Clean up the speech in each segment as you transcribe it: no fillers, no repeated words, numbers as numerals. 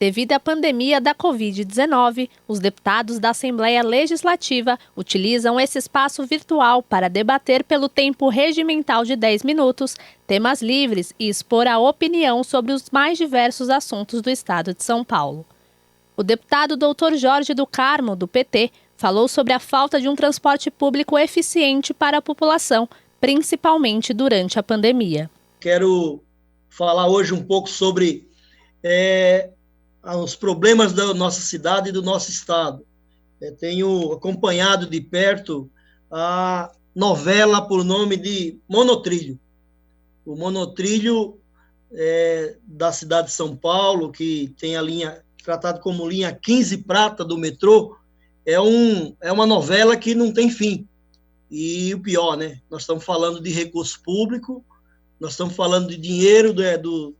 Devido à pandemia da Covid-19, os deputados da Assembleia Legislativa utilizam esse espaço virtual para debater pelo tempo regimental de 10 minutos, temas livres e expor a opinião sobre os mais diversos assuntos do estado de São Paulo. O deputado Dr. Jorge do Carmo, do PT, falou sobre a falta de um transporte público eficiente para a população, principalmente durante a pandemia. Quero falar hoje um pouco sobre os problemas da nossa cidade e do nosso estado. Tenho acompanhado de perto a novela por nome de Monotrilho. O Monotrilho da cidade de São Paulo, que tem a linha, tratado como linha 15 prata do metrô, é uma novela que não tem fim. E o pior, né? Nós estamos falando de recurso público, nós estamos falando de dinheiro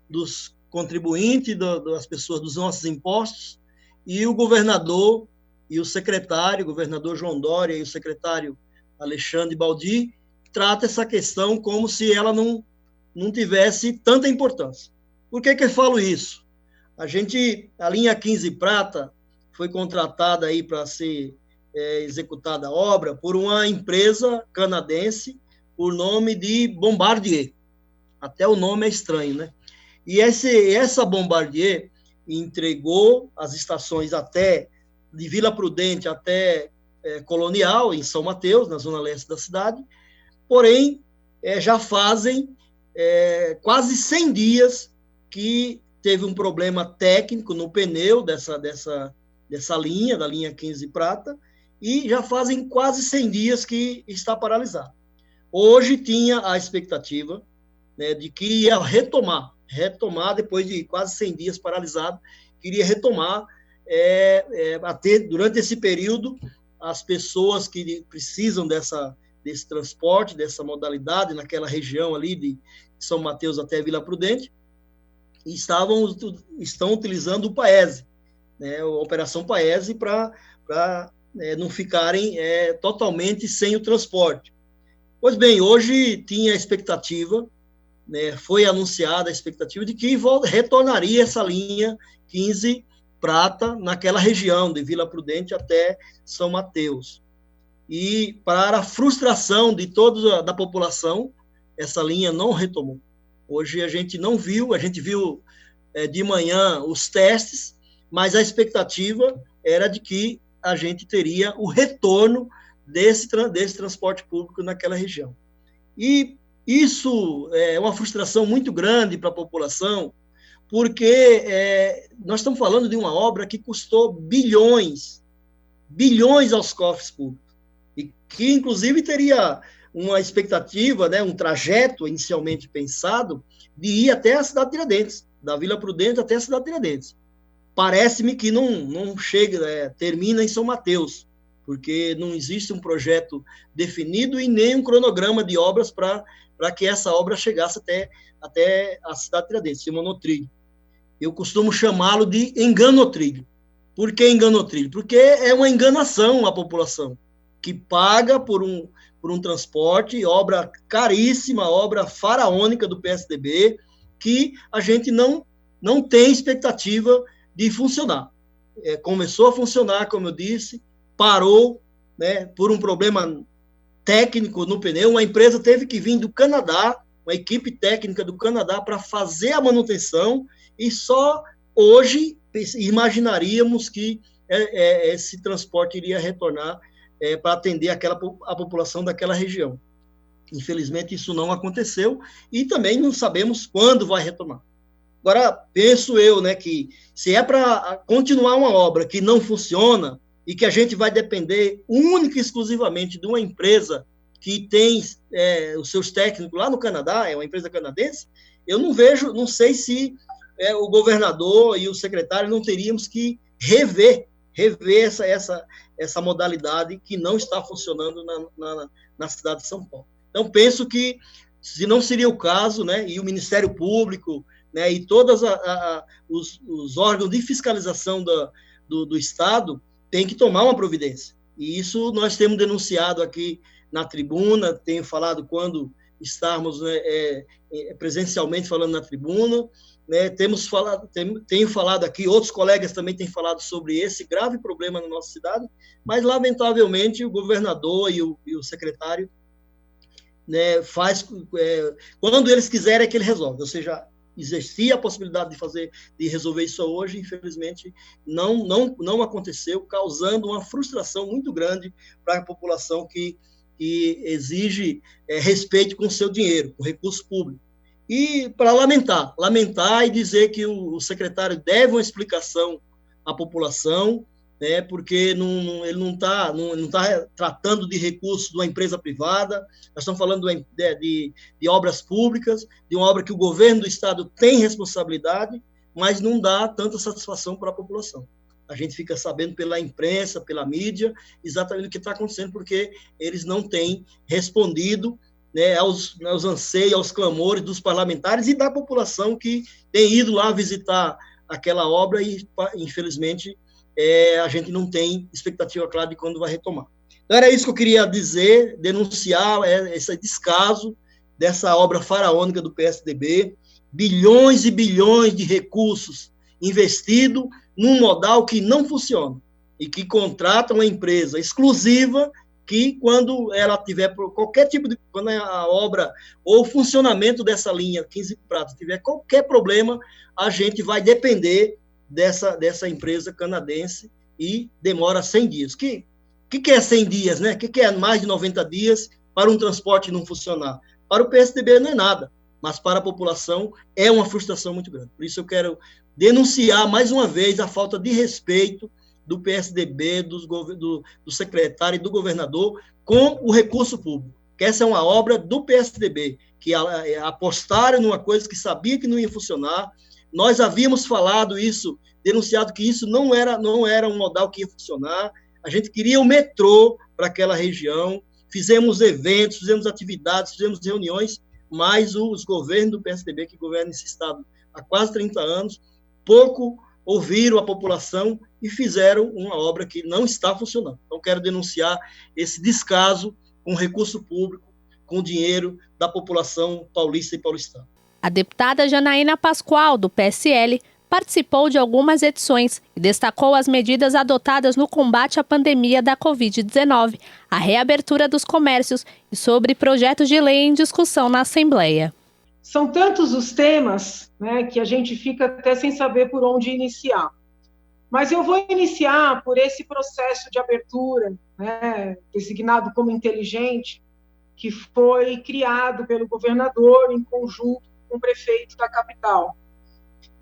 dos contribuintes, das pessoas, dos nossos impostos, e o governador e o secretário, o governador João Dória e o secretário Alexandre Baldi, trata essa questão como se ela não tivesse tanta importância. Por que eu falo isso? A linha 15 prata foi contratada aí para ser executada a obra por uma empresa canadense por nome de Bombardier. Até o nome é estranho, né? E essa Bombardier entregou as estações de Vila Prudente até Colonial, em São Mateus, na zona leste da cidade, porém, já fazem quase 100 dias que teve um problema técnico no pneu dessa linha, da linha 15 prata, e já fazem quase 100 dias que está paralisado. Hoje tinha a expectativa, né, de que ia retomar depois de quase 100 dias paralisado, queria retomar durante esse período as pessoas que precisam desse transporte, dessa modalidade, naquela região ali de São Mateus até Vila Prudente, e estão utilizando o Paese, né, a Operação Paese, para não ficarem totalmente sem o transporte. Pois bem, hoje tinha a expectativa, né, foi anunciada a expectativa de que retornaria essa linha 15 prata naquela região, de Vila Prudente até São Mateus. E, para a frustração de toda da população, essa linha não retomou. Hoje a gente não viu, a gente viu de manhã os testes, mas a expectativa era de que a gente teria o retorno desse transporte público naquela região. E isso é uma frustração muito grande para a população, porque nós estamos falando de uma obra que custou bilhões aos cofres públicos, e que, inclusive, teria uma expectativa, né, um trajeto inicialmente pensado, de ir até a cidade de Tiradentes, da Vila Prudente até a cidade de Tiradentes. Parece-me que não chega, termina em São Mateus, porque não existe um projeto definido e nem um cronograma de obras para que essa obra chegasse até a cidade de Tiradentes, esse monotrilho. Eu costumo chamá-lo de enganotrilho. Por que enganotrilho? Porque é uma enganação à população, que paga por um transporte, obra caríssima, obra faraônica do PSDB, que a gente não tem expectativa de funcionar. Começou a funcionar, como eu disse, parou, né, por um problema técnico no pneu. Uma empresa teve que vir do Canadá, uma equipe técnica do Canadá, para fazer a manutenção, e só hoje imaginaríamos que esse transporte iria retornar para atender a população daquela região. Infelizmente, isso não aconteceu, e também não sabemos quando vai retomar. Agora, penso eu, né, que se é para continuar uma obra que não funciona e que a gente vai depender única e exclusivamente de uma empresa que tem os seus técnicos lá no Canadá, é uma empresa canadense, eu não sei se o governador e o secretário não teríamos que rever essa modalidade que não está funcionando na cidade de São Paulo. Então, penso que, se não seria o caso, né, e o Ministério Público, né, e todos os órgãos de fiscalização do Estado têm que tomar uma providência. E isso nós temos denunciado aqui na tribuna, tenho falado quando estarmos, né, presencialmente falando na tribuna, né, tenho falado aqui, outros colegas também têm falado sobre esse grave problema na nossa cidade, mas, lamentavelmente, o governador e o secretário, né, quando eles quiserem é que ele resolve, ou seja, existia a possibilidade de resolver isso hoje, infelizmente não aconteceu, causando uma frustração muito grande para a população que exige respeito com o seu dinheiro, com o recurso público. E para lamentar e dizer que o secretário deve uma explicação à população, né, porque ele não está tratando de recursos de uma empresa privada, nós estamos falando de obras públicas, de uma obra que o governo do estado tem responsabilidade, mas não dá tanta satisfação para a população. A gente fica sabendo pela imprensa, pela mídia, exatamente o que está acontecendo, porque eles não têm respondido, né, aos anseios, aos clamores dos parlamentares e da população que tem ido lá visitar aquela obra e, infelizmente, a gente não tem expectativa clara de quando vai retomar. Então, era isso que eu queria dizer, denunciar esse descaso dessa obra faraônica do PSDB, bilhões e bilhões de recursos investidos num modal que não funciona e que contrata uma empresa exclusiva que, quando ela tiver qualquer tipo de... quando a obra ou o funcionamento dessa linha 15 Pratas tiver qualquer problema, a gente vai depender dessa empresa canadense e demora 100 dias. O que é 100 dias, né? O que é mais de 90 dias para um transporte não funcionar? Para o PSDB não é nada, mas para a população é uma frustração muito grande. Por isso eu quero denunciar mais uma vez a falta de respeito do PSDB, do secretário e do governador com o recurso público, que essa é uma obra do PSDB, que apostaram numa coisa que sabia que não ia funcionar. Nós havíamos falado isso, denunciado que isso não era um modal que ia funcionar. A gente queria o metrô para aquela região, fizemos eventos, fizemos atividades, fizemos reuniões, mas os governos do PSDB, que governam esse estado há quase 30 anos, pouco ouviram a população e fizeram uma obra que não está funcionando. Então, quero denunciar esse descaso com recurso público, com dinheiro da população paulista e paulistana. A deputada Janaína Pascoal, do PSL, participou de algumas edições e destacou as medidas adotadas no combate à pandemia da Covid-19, a reabertura dos comércios e sobre projetos de lei em discussão na Assembleia. São tantos os temas, né, que a gente fica até sem saber por onde iniciar. Mas eu vou iniciar por esse processo de abertura, né, designado como inteligente, que foi criado pelo governador em conjunto com o prefeito da capital.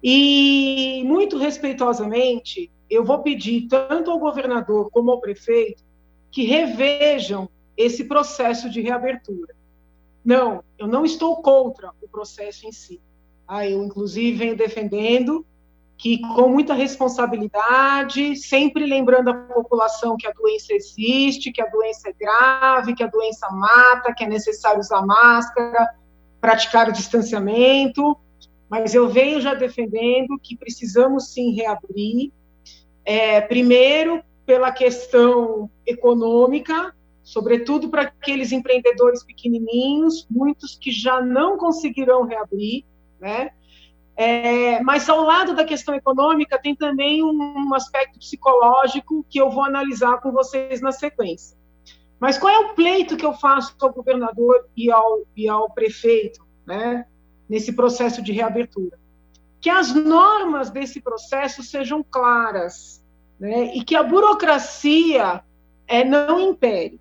E, muito respeitosamente, eu vou pedir tanto ao governador como ao prefeito que revejam esse processo de reabertura. Não, eu não estou contra o processo em si. Eu, inclusive, venho defendendo que, com muita responsabilidade, sempre lembrando a população que a doença existe, que a doença é grave, que a doença mata, que é necessário usar máscara, praticar o distanciamento, mas eu venho já defendendo que precisamos, sim, reabrir, primeiro, pela questão econômica, sobretudo para aqueles empreendedores pequenininhos, muitos que já não conseguirão reabrir, né? Mas, ao lado da questão econômica, tem também um aspecto psicológico que eu vou analisar com vocês na sequência. Mas qual é o pleito que eu faço ao governador e ao prefeito, né, nesse processo de reabertura? Que as normas desse processo sejam claras, né, e que a burocracia não impere.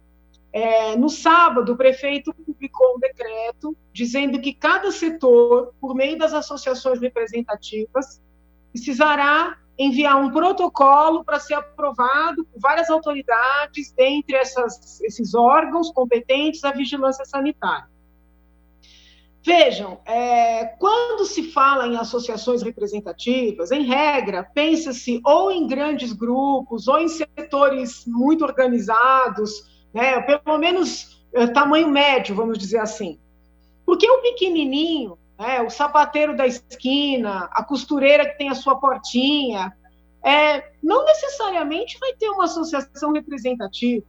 No sábado, o prefeito publicou um decreto dizendo que cada setor, por meio das associações representativas, precisará enviar um protocolo para ser aprovado por várias autoridades, dentre esses órgãos competentes à vigilância sanitária. Vejam, quando se fala em associações representativas, em regra, pensa-se ou em grandes grupos, ou em setores muito organizados, né, pelo menos tamanho médio, vamos dizer assim. Porque o pequenininho, o sapateiro da esquina, a costureira que tem a sua portinha, não necessariamente vai ter uma associação representativa.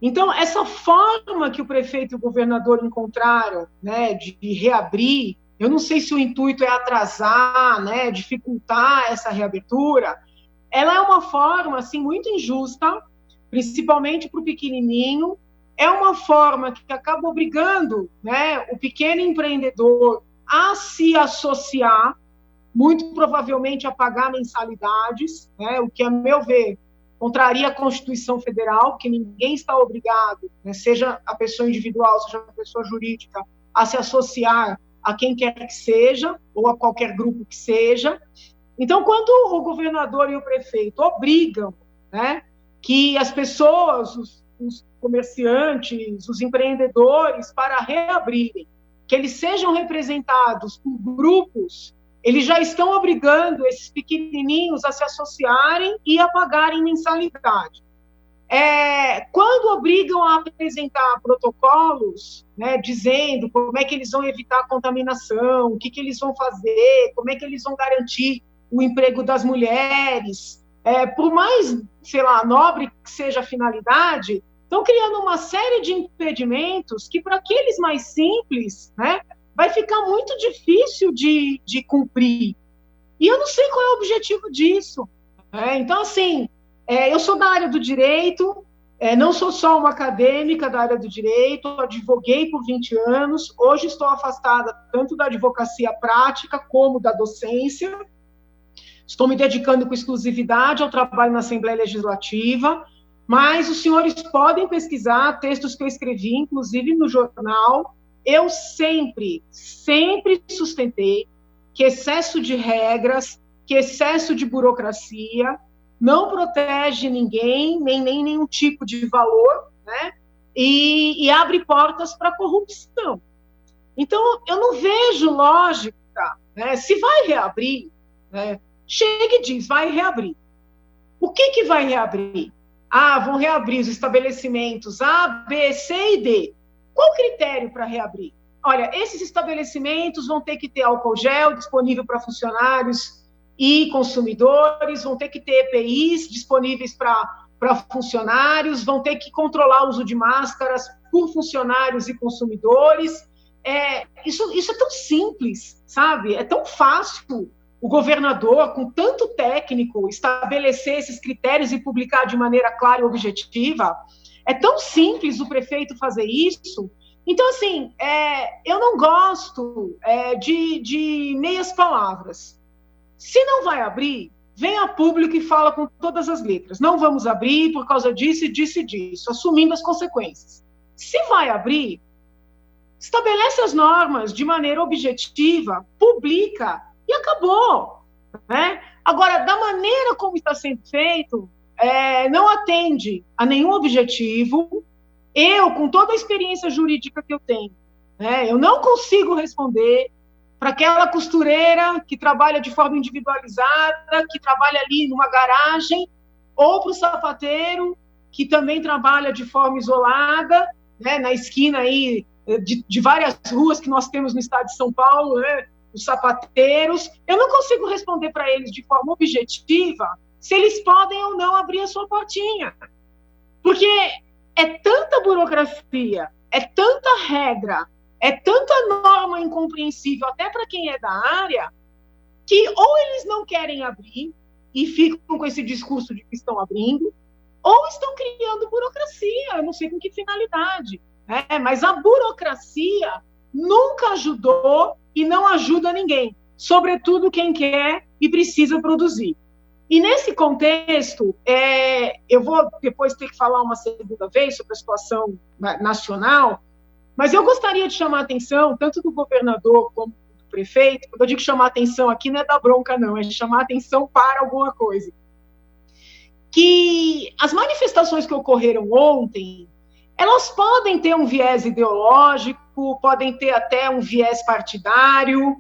Então, essa forma que o prefeito e o governador encontraram, né, de reabrir, eu não sei se o intuito é atrasar, né, dificultar essa reabertura, ela é uma forma, assim, muito injusta, principalmente para o pequenininho, é uma forma que acaba obrigando, né, o pequeno empreendedor a se associar, muito provavelmente a pagar mensalidades, né, o que, a meu ver, contraria a Constituição Federal, que ninguém está obrigado, né, seja a pessoa individual, seja a pessoa jurídica, a se associar a quem quer que seja, ou a qualquer grupo que seja. Então, quando o governador e o prefeito obrigam, né, que as pessoas, os comerciantes, os empreendedores, para reabrirem, que eles sejam representados por grupos, eles já estão obrigando esses pequenininhos a se associarem e a pagarem mensalidade. Quando obrigam a apresentar protocolos, né, dizendo como é que eles vão evitar a contaminação, o que eles vão fazer, como é que eles vão garantir o emprego das mulheres, por mais, sei lá, nobre que seja a finalidade, estão criando uma série de impedimentos que, para aqueles mais simples, né, vai ficar muito difícil de cumprir. E eu não sei qual é o objetivo disso. Então, assim, eu sou da área do direito, não sou só uma acadêmica da área do direito, advoguei por 20 anos, hoje estou afastada tanto da advocacia prática como da docência, estou me dedicando com exclusividade ao trabalho na Assembleia Legislativa, mas os senhores podem pesquisar textos que eu escrevi, inclusive no jornal. Eu sempre sustentei que excesso de regras, que excesso de burocracia não protege ninguém, nem nenhum tipo de valor, né? E abre portas para a corrupção. Então, eu não vejo lógica, né? Se vai reabrir, né? Chega e diz, vai reabrir. O que vai reabrir? Vão reabrir os estabelecimentos A, B, C e D. Qual o critério para reabrir? Olha, esses estabelecimentos vão ter que ter álcool gel disponível para funcionários e consumidores, vão ter que ter EPIs disponíveis para funcionários, vão ter que controlar o uso de máscaras por funcionários e consumidores. Isso é tão simples, sabe? É tão fácil o governador, com tanto técnico, estabelecer esses critérios e publicar de maneira clara e objetiva. É tão simples o prefeito fazer isso. Então, assim, eu não gosto de meias palavras. Se não vai abrir, vem a público e fala com todas as letras. Não vamos abrir por causa disso, disso e disso, assumindo as consequências. Se vai abrir, estabelece as normas de maneira objetiva, publica e acabou, né? Agora, da maneira como está sendo feito, não atende a nenhum objetivo. Eu, com toda a experiência jurídica que eu tenho, né, eu não consigo responder para aquela costureira que trabalha de forma individualizada, que trabalha ali numa garagem, ou para o sapateiro que também trabalha de forma isolada, né, na esquina aí de várias ruas que nós temos no estado de São Paulo, né, os sapateiros. Eu não consigo responder para eles de forma objetiva se eles podem ou não abrir a sua portinha. Porque é tanta burocracia, é tanta regra, é tanta norma incompreensível, até para quem é da área, que ou eles não querem abrir e ficam com esse discurso de que estão abrindo, ou estão criando burocracia, eu não sei com que finalidade. Mas a burocracia nunca ajudou e não ajuda ninguém, sobretudo quem quer e precisa produzir. E nesse contexto, eu vou depois ter que falar uma segunda vez sobre a situação nacional, mas eu gostaria de chamar a atenção, tanto do governador como do prefeito. Quando eu digo chamar a atenção aqui, não é dar bronca, não, é chamar a atenção para alguma coisa. Que as manifestações que ocorreram ontem, elas podem ter um viés ideológico, podem ter até um viés partidário.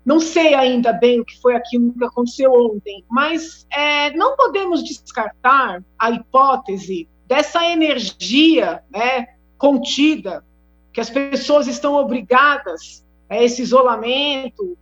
Não sei ainda bem o que foi aquilo que aconteceu ontem, mas não podemos descartar a hipótese dessa energia, né, contida, que as pessoas estão obrigadas a esse isolamento,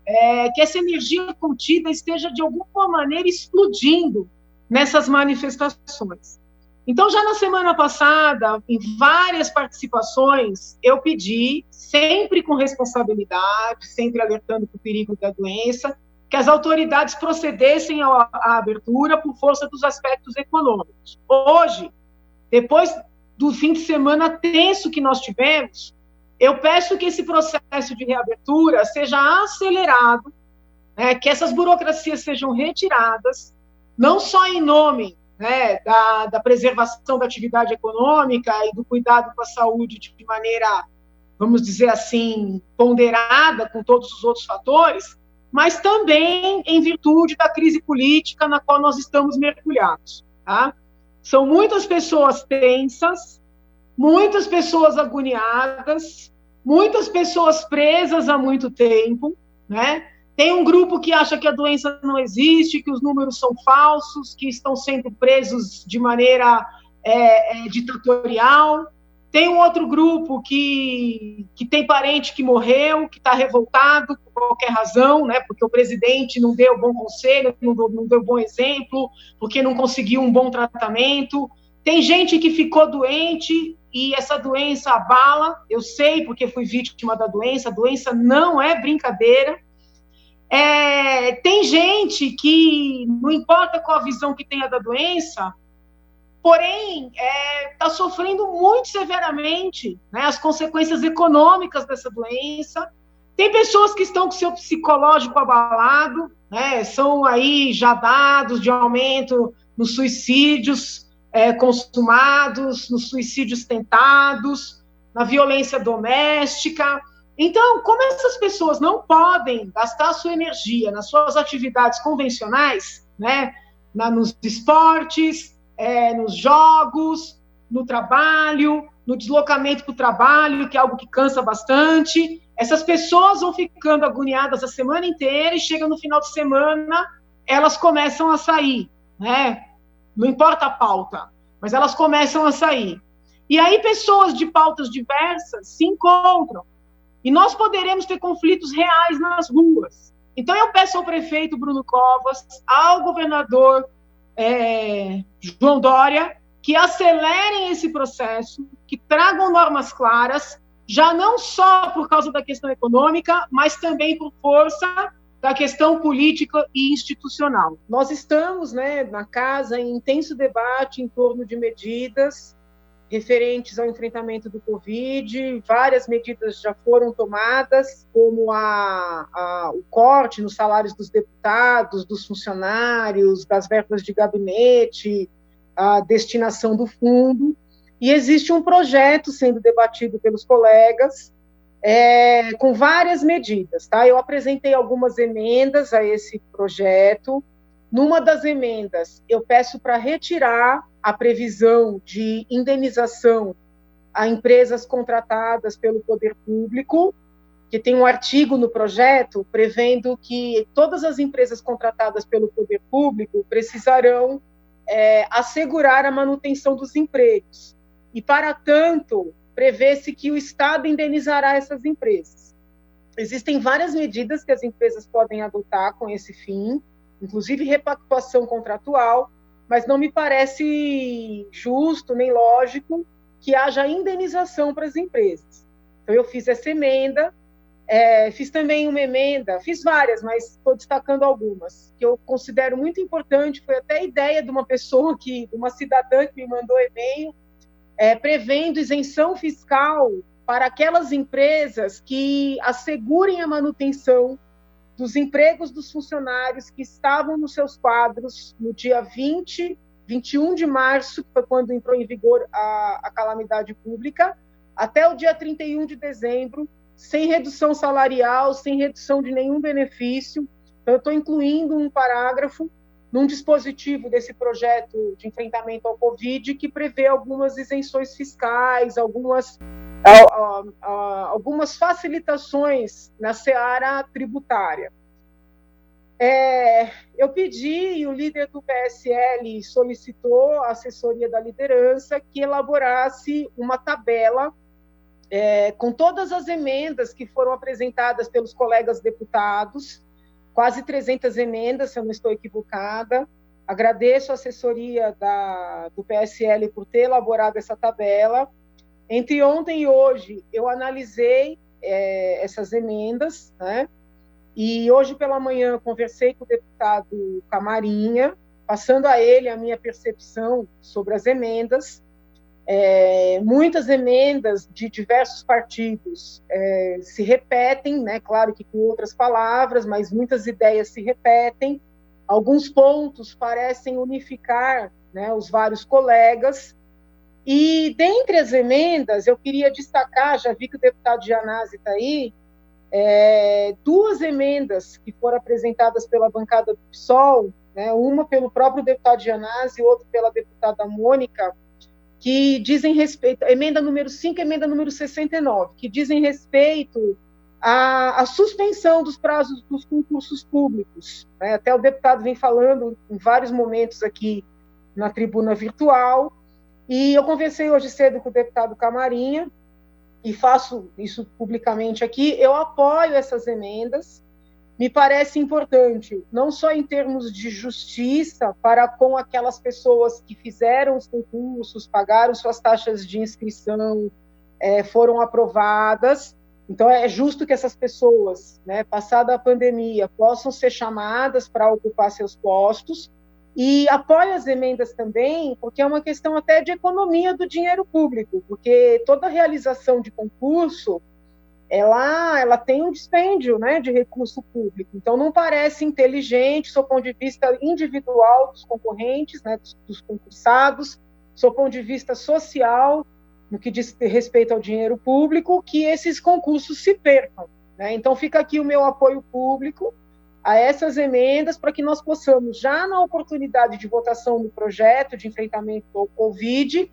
que essa energia contida esteja, de alguma maneira, explodindo nessas manifestações. Então, já na semana passada, em várias participações, eu pedi, sempre com responsabilidade, sempre alertando para o perigo da doença, que as autoridades procedessem à abertura por força dos aspectos econômicos. Hoje, depois do fim de semana tenso que nós tivemos, eu peço que esse processo de reabertura seja acelerado, né, que essas burocracias sejam retiradas, não só em nome, né, da preservação da atividade econômica e do cuidado com a saúde de maneira, vamos dizer assim, ponderada com todos os outros fatores, mas também em virtude da crise política na qual nós estamos mergulhados. Tá? São muitas pessoas tensas, muitas pessoas agoniadas, muitas pessoas presas há muito tempo, né? Tem um grupo que acha que a doença não existe, que os números são falsos, que estão sendo presos de maneira ditatorial. Tem um outro grupo que tem parente que morreu, que está revoltado por qualquer razão, né? Porque o presidente não deu bom conselho, não deu bom exemplo, porque não conseguiu um bom tratamento. Tem gente que ficou doente e essa doença abala, eu sei porque fui vítima da doença, a doença não é brincadeira. Tem gente que, não importa qual a visão que tenha da doença, porém, está sofrendo muito severamente, né, as consequências econômicas dessa doença. Tem pessoas que estão com seu psicológico abalado, né, são aí já dados de aumento nos suicídios consumados, nos suicídios tentados, na violência doméstica. Então, como essas pessoas não podem gastar a sua energia nas suas atividades convencionais, né, nos esportes, nos jogos, no trabalho, no deslocamento para o trabalho, que é algo que cansa bastante, essas pessoas vão ficando agoniadas a semana inteira e chega no final de semana, elas começam a sair, né? Não importa a pauta, mas elas começam a sair. E aí pessoas de pautas diversas se encontram. E nós poderemos ter conflitos reais nas ruas. Então, eu peço ao prefeito Bruno Covas, ao governador João Dória, que acelerem esse processo, que tragam normas claras, já não só por causa da questão econômica, mas também por força da questão política e institucional. Nós estamos, né, na casa em intenso debate em torno de medidas referentes ao enfrentamento do Covid. Várias medidas já foram tomadas, como o corte nos salários dos deputados, dos funcionários, das verbas de gabinete, a destinação do fundo, e existe um projeto sendo debatido pelos colegas com várias medidas. Tá? Eu apresentei algumas emendas a esse projeto. Numa das emendas, eu peço para retirar a previsão de indenização a empresas contratadas pelo poder público, que tem um artigo no projeto prevendo que todas as empresas contratadas pelo poder público precisarão assegurar a manutenção dos empregos. E, para tanto, prevê-se que o Estado indenizará essas empresas. Existem várias medidas que as empresas podem adotar com esse fim, inclusive repactuação contratual, mas não me parece justo nem lógico que haja indenização para as empresas. Então, eu fiz essa emenda, fiz também uma emenda, fiz várias, mas estou destacando algumas, que eu considero muito importante. Foi até a ideia de uma pessoa, uma cidadã que me mandou e-mail, prevendo isenção fiscal para aquelas empresas que assegurem a manutenção dos empregos dos funcionários que estavam nos seus quadros no dia 21 de março, que foi quando entrou em vigor a calamidade pública, até o dia 31 de dezembro, sem redução salarial, sem redução de nenhum benefício. Então, eu estou incluindo um parágrafo num dispositivo desse projeto de enfrentamento ao Covid que prevê algumas isenções fiscais, algumas facilitações na seara tributária. Eu pedi, e o líder do PSL solicitou à assessoria da liderança que elaborasse uma tabela com todas as emendas que foram apresentadas pelos colegas deputados, quase 300 emendas, se eu não estou equivocada, Agradeço a assessoria do PSL por ter elaborado essa tabela. Entre ontem e hoje, eu analisei essas emendas, né? E hoje pela manhã conversei com o deputado Camarinha, passando a ele a minha percepção sobre as emendas. Muitas emendas de diversos partidos se repetem, né? Claro que com outras palavras, mas muitas ideias se repetem. Alguns pontos parecem unificar, né, os vários colegas. E, dentre as emendas, eu queria destacar, já vi que o deputado Gianazzi está aí, duas emendas que foram apresentadas pela bancada do PSOL, né, uma pelo próprio deputado Gianazzi e outra pela deputada Mônica, que dizem respeito, emenda número 5 e emenda número 69, que dizem respeito à suspensão dos prazos dos concursos públicos, né? Até o deputado vem falando em vários momentos aqui na tribuna virtual, e eu conversei hoje cedo com o deputado Camarinha, e faço isso publicamente aqui. Eu apoio essas emendas, me parece importante, não só em termos de justiça para com aquelas pessoas que fizeram os concursos, pagaram suas taxas de inscrição, foram aprovadas. Então, é justo que essas pessoas, né, passada a pandemia, possam ser chamadas para ocupar seus postos. E apoio as emendas também, porque é uma questão até de economia do dinheiro público, porque toda realização de concurso, ela tem um dispêndio, né, de recurso público. Então, não parece inteligente, do ponto de vista individual dos concorrentes, né, dos concursados, do ponto de vista social, no que diz respeito ao dinheiro público, que esses concursos se percam, né? Então, fica aqui o meu apoio público a essas emendas, para que nós possamos, já na oportunidade de votação do projeto de enfrentamento ao Covid,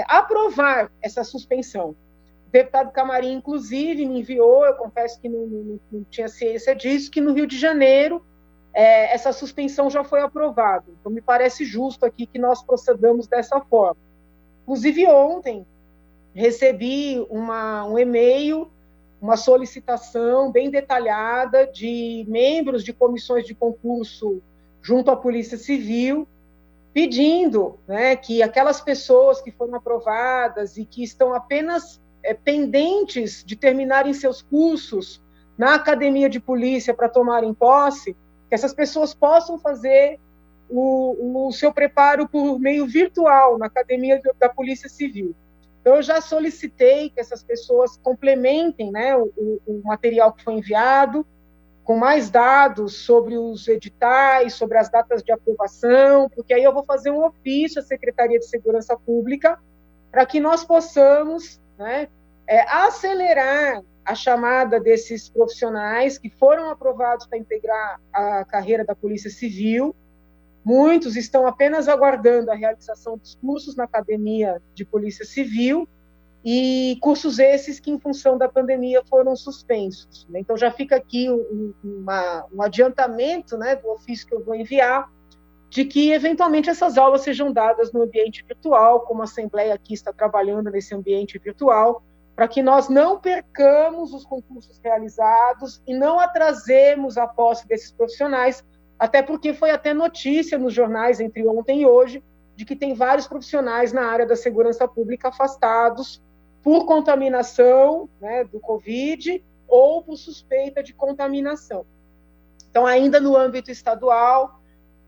aprovar essa suspensão. O deputado Camarinha, inclusive, me enviou, eu confesso que não tinha ciência disso, que no Rio de Janeiro essa suspensão já foi aprovada. Então, me parece justo aqui que nós procedamos dessa forma. Inclusive, ontem, recebi um e-mail, uma solicitação bem detalhada de membros de comissões de concurso junto à Polícia Civil, pedindo, né, que aquelas pessoas que foram aprovadas e que estão apenas pendentes de terminarem seus cursos na Academia de Polícia para tomarem posse, que essas pessoas possam fazer o seu preparo por meio virtual na Academia da Polícia Civil. Então, eu já solicitei que essas pessoas complementem, né, o material que foi enviado, com mais dados sobre os editais, sobre as datas de aprovação, porque aí eu vou fazer um ofício à Secretaria de Segurança Pública para que nós possamos, né, acelerar a chamada desses profissionais que foram aprovados para integrar a carreira da Polícia Civil. Muitos estão apenas aguardando a realização dos cursos na Academia de Polícia Civil, e cursos esses que, em função da pandemia, foram suspensos. Então, já fica aqui um adiantamento, né, do ofício que eu vou enviar, de que, eventualmente, essas aulas sejam dadas no ambiente virtual, como a Assembleia aqui está trabalhando nesse ambiente virtual, para que nós não percamos os concursos realizados e não atrasemos a posse desses profissionais, até porque foi até notícia nos jornais entre ontem e hoje, de que tem vários profissionais na área da segurança pública afastados por contaminação, né, do Covid ou por suspeita de contaminação. Então, ainda no âmbito estadual,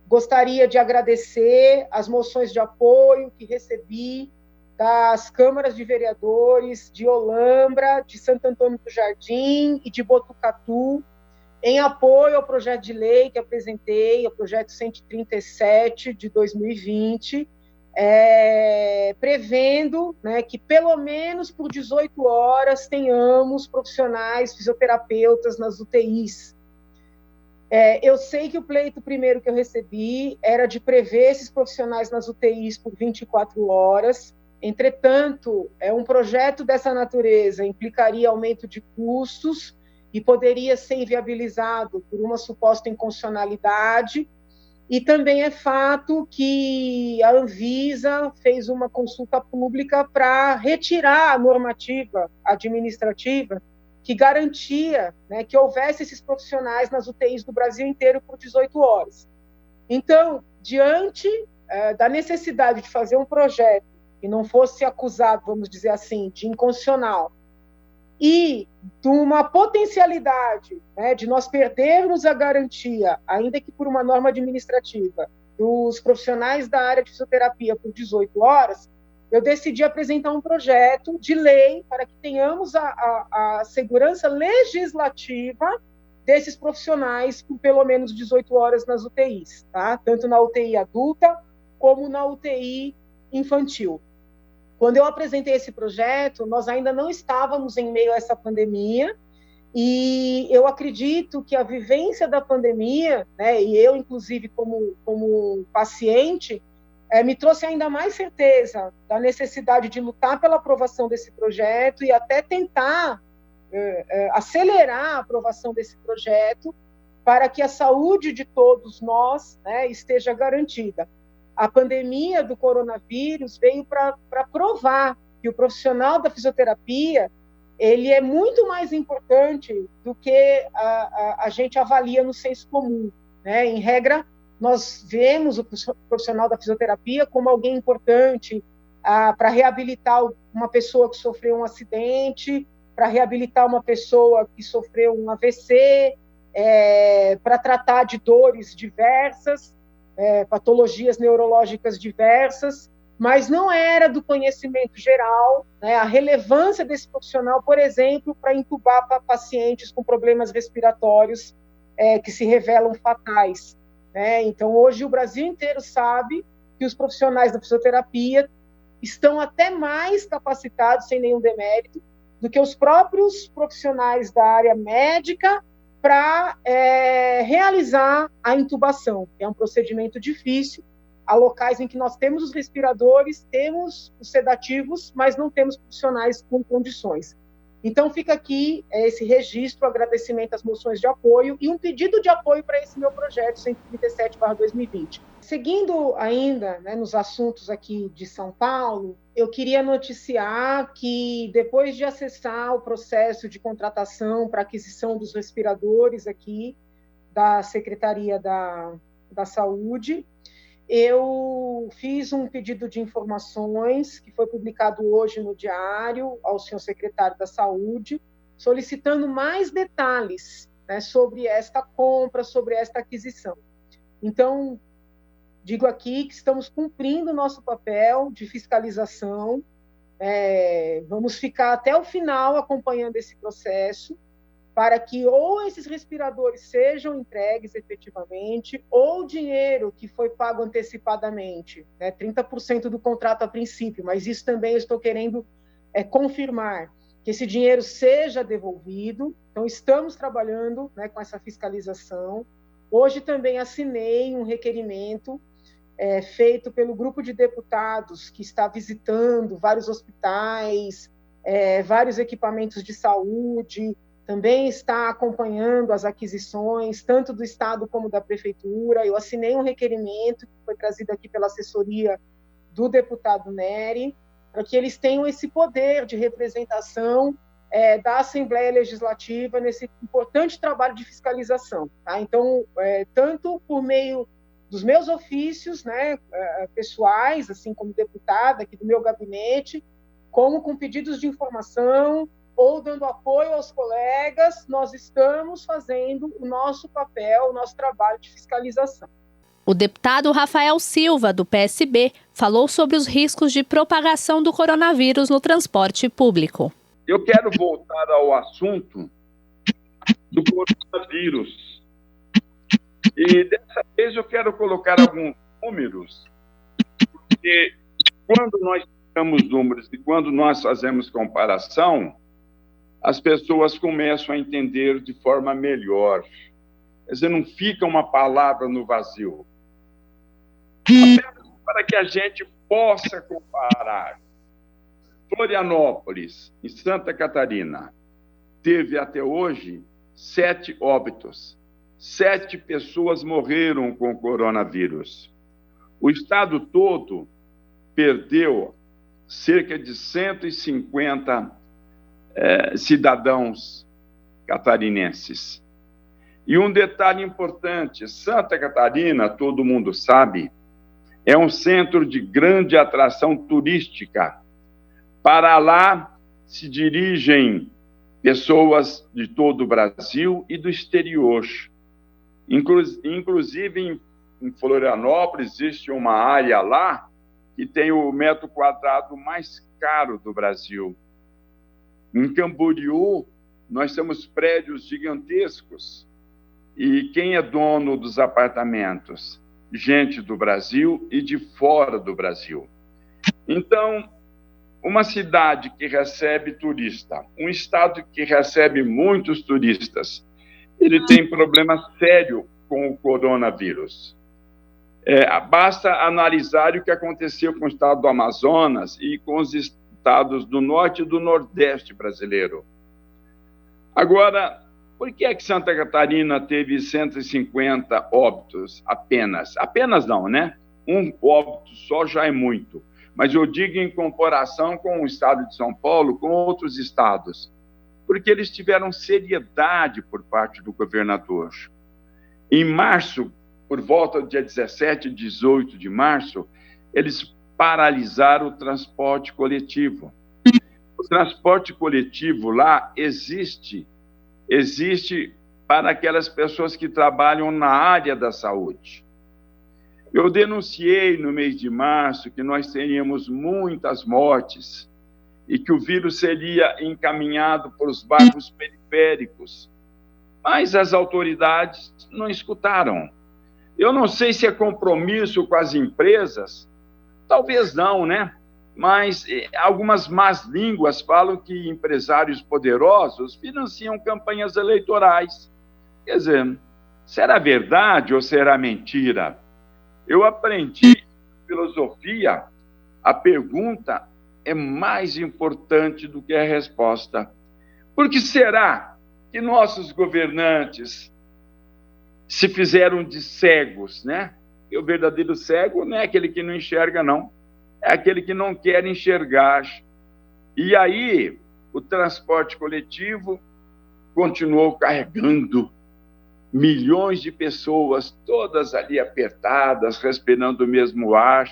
gostaria de agradecer as moções de apoio que recebi das câmaras de vereadores de Olambra, de Santo Antônio do Jardim e de Botucatu, em apoio ao projeto de lei que apresentei, o projeto 137 de 2020, prevendo, né, que pelo menos por 18 horas tenhamos profissionais fisioterapeutas nas UTIs. Eu sei que o pleito primeiro que eu recebi era de prever esses profissionais nas UTIs por 24 horas, entretanto, um projeto dessa natureza implicaria aumento de custos, e poderia ser inviabilizado por uma suposta inconstitucionalidade, e também é fato que a Anvisa fez uma consulta pública para retirar a normativa administrativa que garantia, né, que houvesse esses profissionais nas UTIs do Brasil inteiro por 18 horas. Então, diante da necessidade de fazer um projeto que não fosse acusado, vamos dizer assim, de inconstitucional, e de uma potencialidade, né, de nós perdermos a garantia, ainda que por uma norma administrativa, dos profissionais da área de fisioterapia por 18 horas, eu decidi apresentar um projeto de lei para que tenhamos a segurança legislativa desses profissionais por pelo menos 18 horas nas UTIs, tá? Tanto na UTI adulta como na UTI infantil. Quando eu apresentei esse projeto, nós ainda não estávamos em meio a essa pandemia, e eu acredito que a vivência da pandemia, né, e eu, inclusive, como paciente, me trouxe ainda mais certeza da necessidade de lutar pela aprovação desse projeto e até tentar acelerar a aprovação desse projeto para que a saúde de todos nós, né, esteja garantida. A pandemia do coronavírus veio para provar que o profissional da fisioterapia ele é muito mais importante do que a gente avalia no senso comum, né? Em regra, nós vemos o profissional da fisioterapia como alguém importante para reabilitar uma pessoa que sofreu um acidente, para reabilitar uma pessoa que sofreu um AVC, para tratar de dores diversas, patologias neurológicas diversas, mas não era do conhecimento geral, né, a relevância desse profissional, por exemplo, para intubar pacientes com problemas respiratórios que se revelam fatais. Né? Então, hoje, o Brasil inteiro sabe que os profissionais da fisioterapia estão até mais capacitados, sem nenhum demérito, do que os próprios profissionais da área médica para realizar a intubação, que é um procedimento difícil. Há locais em que nós temos os respiradores, temos os sedativos, mas não temos profissionais com condições. Então, fica aqui esse registro, agradecimento às moções de apoio e um pedido de apoio para esse meu projeto 137/2020. Seguindo ainda, né, nos assuntos aqui de São Paulo, eu queria noticiar que, depois de acessar o processo de contratação para aquisição dos respiradores aqui da Secretaria da Saúde, eu fiz um pedido de informações, que foi publicado hoje no Diário, ao senhor secretário da Saúde, solicitando mais detalhes, né, sobre esta compra, sobre esta aquisição. Então, digo aqui que estamos cumprindo o nosso papel de fiscalização, vamos ficar até o final acompanhando esse processo, para que ou esses respiradores sejam entregues efetivamente, ou o dinheiro que foi pago antecipadamente, né, 30% do contrato a princípio, mas isso também eu estou querendo confirmar, que esse dinheiro seja devolvido. Então, estamos trabalhando, né, com essa fiscalização. Hoje também assinei um requerimento feito pelo grupo de deputados que está visitando vários hospitais, vários equipamentos de saúde, também está acompanhando as aquisições, tanto do Estado como da Prefeitura. Eu assinei um requerimento que foi trazido aqui pela assessoria do deputado Nery, para que eles tenham esse poder de representação da Assembleia Legislativa nesse importante trabalho de fiscalização. Tá? Então, tanto por meio dos meus ofícios, né, pessoais, assim como deputada aqui do meu gabinete, como com pedidos de informação, ou dando apoio aos colegas, nós estamos fazendo o nosso papel, o nosso trabalho de fiscalização. O deputado Rafael Silva, do PSB, falou sobre os riscos de propagação do coronavírus no transporte público. Eu quero voltar ao assunto do coronavírus. E dessa vez eu quero colocar alguns números, porque quando nós temos números e quando nós fazemos comparação, as pessoas começam a entender de forma melhor. Quer dizer, não fica uma palavra no vazio. Apenas para que a gente possa comparar. Florianópolis, em Santa Catarina, teve até hoje 7 óbitos. 7 pessoas morreram com o coronavírus. O estado todo perdeu cerca de 150 cidadãos catarinenses. E um detalhe importante, Santa Catarina, todo mundo sabe, é um centro de grande atração turística. Para lá se dirigem pessoas de todo o Brasil e do exterior. Inclusive, em Florianópolis, existe uma área lá que tem o metro quadrado mais caro do Brasil. Em Camboriú, nós temos prédios gigantescos. E quem é dono dos apartamentos? Gente do Brasil e de fora do Brasil. Então, uma cidade que recebe turista, um estado que recebe muitos turistas, ele tem problema sério com o coronavírus. Basta analisar o que aconteceu com o estado do Amazonas e com os estados do norte e do nordeste brasileiro. Agora, por que é que Santa Catarina teve 150 óbitos apenas? Apenas não, né? Um óbito só já é muito. Mas eu digo em comparação com o estado de São Paulo, com outros estados, porque eles tiveram seriedade por parte do governador. Em março, por volta do dia 17 e 18 de março, eles paralisaram o transporte coletivo. O transporte coletivo lá existe para aquelas pessoas que trabalham na área da saúde. Eu denunciei no mês de março que nós teríamos muitas mortes e que o vírus seria encaminhado para os bairros periféricos, mas as autoridades não escutaram. Eu não sei se é compromisso com as empresas, talvez não, né? Mas algumas más línguas falam que empresários poderosos financiam campanhas eleitorais. Quer dizer, será verdade ou será mentira? Eu aprendi filosofia, a pergunta é mais importante do que a resposta. Por que será que nossos governantes se fizeram de cegos, né? E o verdadeiro cego não é aquele que não enxerga, não. É aquele que não quer enxergar. E aí, o transporte coletivo continuou carregando milhões de pessoas, todas ali apertadas, respirando o mesmo ar.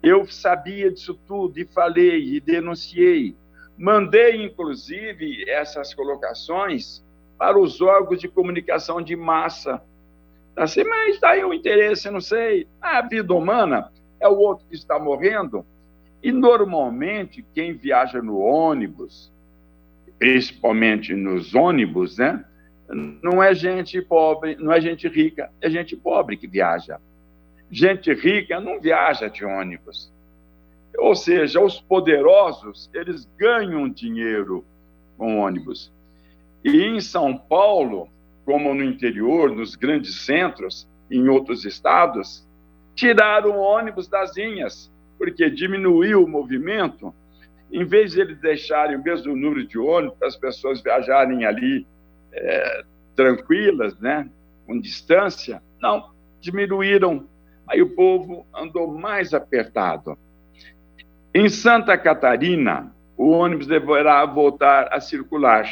Eu sabia disso tudo e falei e denunciei. Mandei, inclusive, essas colocações para os órgãos de comunicação de massa. Assim, mas daí o interesse, não sei. A vida humana é o outro que está morrendo. E, normalmente, quem viaja no ônibus, principalmente nos ônibus, né? Não é gente pobre, não é gente rica, é gente pobre que viaja. Gente rica não viaja de ônibus. Ou seja, os poderosos, eles ganham dinheiro com ônibus. E em São Paulo, como no interior, nos grandes centros, em outros estados, tiraram o ônibus das linhas, porque diminuiu o movimento. Em vez de eles deixarem o mesmo número de ônibus para as pessoas viajarem ali tranquilas, né, com distância, não, diminuíram. Aí o povo andou mais apertado. Em Santa Catarina, o ônibus deverá voltar a circular.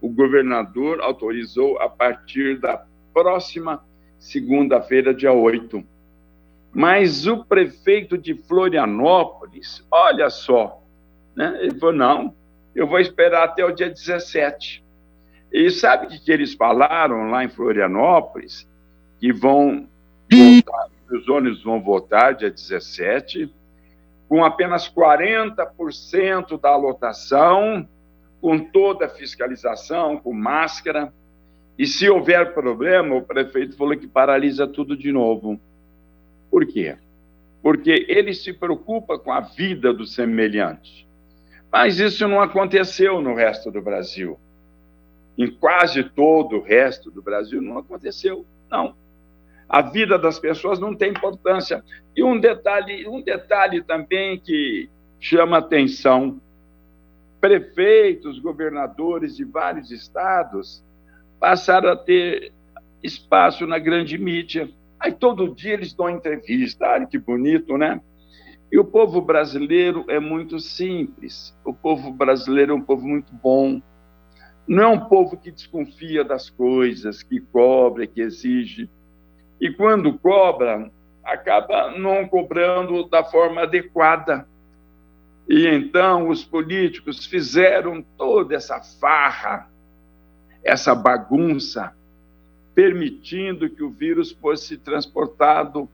O governador autorizou a partir da próxima segunda-feira, dia 8. Mas o prefeito de Florianópolis, olha só, né, ele falou, não, eu vou esperar até o dia 17. E sabe o que eles falaram lá em Florianópolis? Que vão voltar, os ônibus vão voltar dia 17, com apenas 40% da lotação, com toda a fiscalização, com máscara. E se houver problema, o prefeito falou que paralisa tudo de novo. Por quê? Porque ele se preocupa com a vida do semelhante. Mas isso não aconteceu no resto do Brasil. Em quase todo o resto do Brasil não aconteceu, não. A vida das pessoas não tem importância. E um detalhe também que chama atenção: prefeitos, governadores de vários estados passaram a ter espaço na grande mídia. Aí todo dia eles dão entrevista, olha que bonito, né? E o povo brasileiro é muito simples, o povo brasileiro é um povo muito bom. Não é um povo que desconfia das coisas, que cobra, que exige. E quando cobra, acaba não cobrando da forma adequada. E então os políticos fizeram toda essa farra, essa bagunça, permitindo que o vírus fosse transportado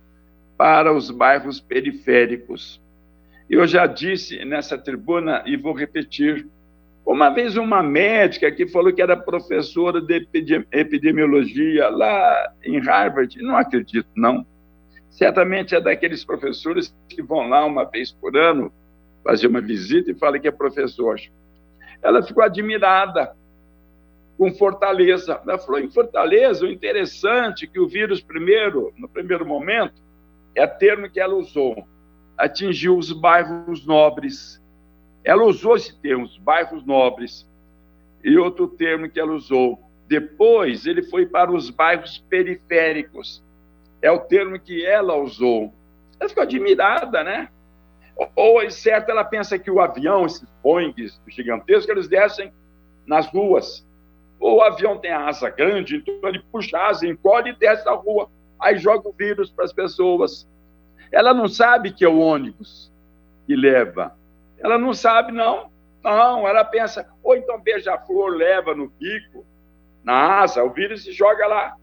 para os bairros periféricos. Eu já disse nessa tribuna, e vou repetir, uma vez uma médica que falou que era professora de epidemiologia lá em Harvard, não acredito, não. Certamente é daqueles professores que vão lá uma vez por ano fazer uma visita e falam que é professor. Ela ficou admirada com Fortaleza. Ela falou, em Fortaleza, o interessante é que o vírus, no primeiro momento, é o termo que ela usou, atingiu os bairros nobres. Ela usou esse termo, os bairros nobres. E outro termo que ela usou, depois ele foi para os bairros periféricos. É o termo que ela usou. Ela ficou admirada, né? Ou, certo, ela pensa que o avião, esses Boeings gigantescos, eles descem nas ruas. Ou o avião tem a asa grande, então ele puxa a asa, encolhe e desce na rua. Aí joga o vírus para as pessoas. Ela não sabe que é o ônibus que leva. Ela não sabe, não. Não, ela pensa, ou então beija-flor leva no bico, na asa, o vírus se joga lá.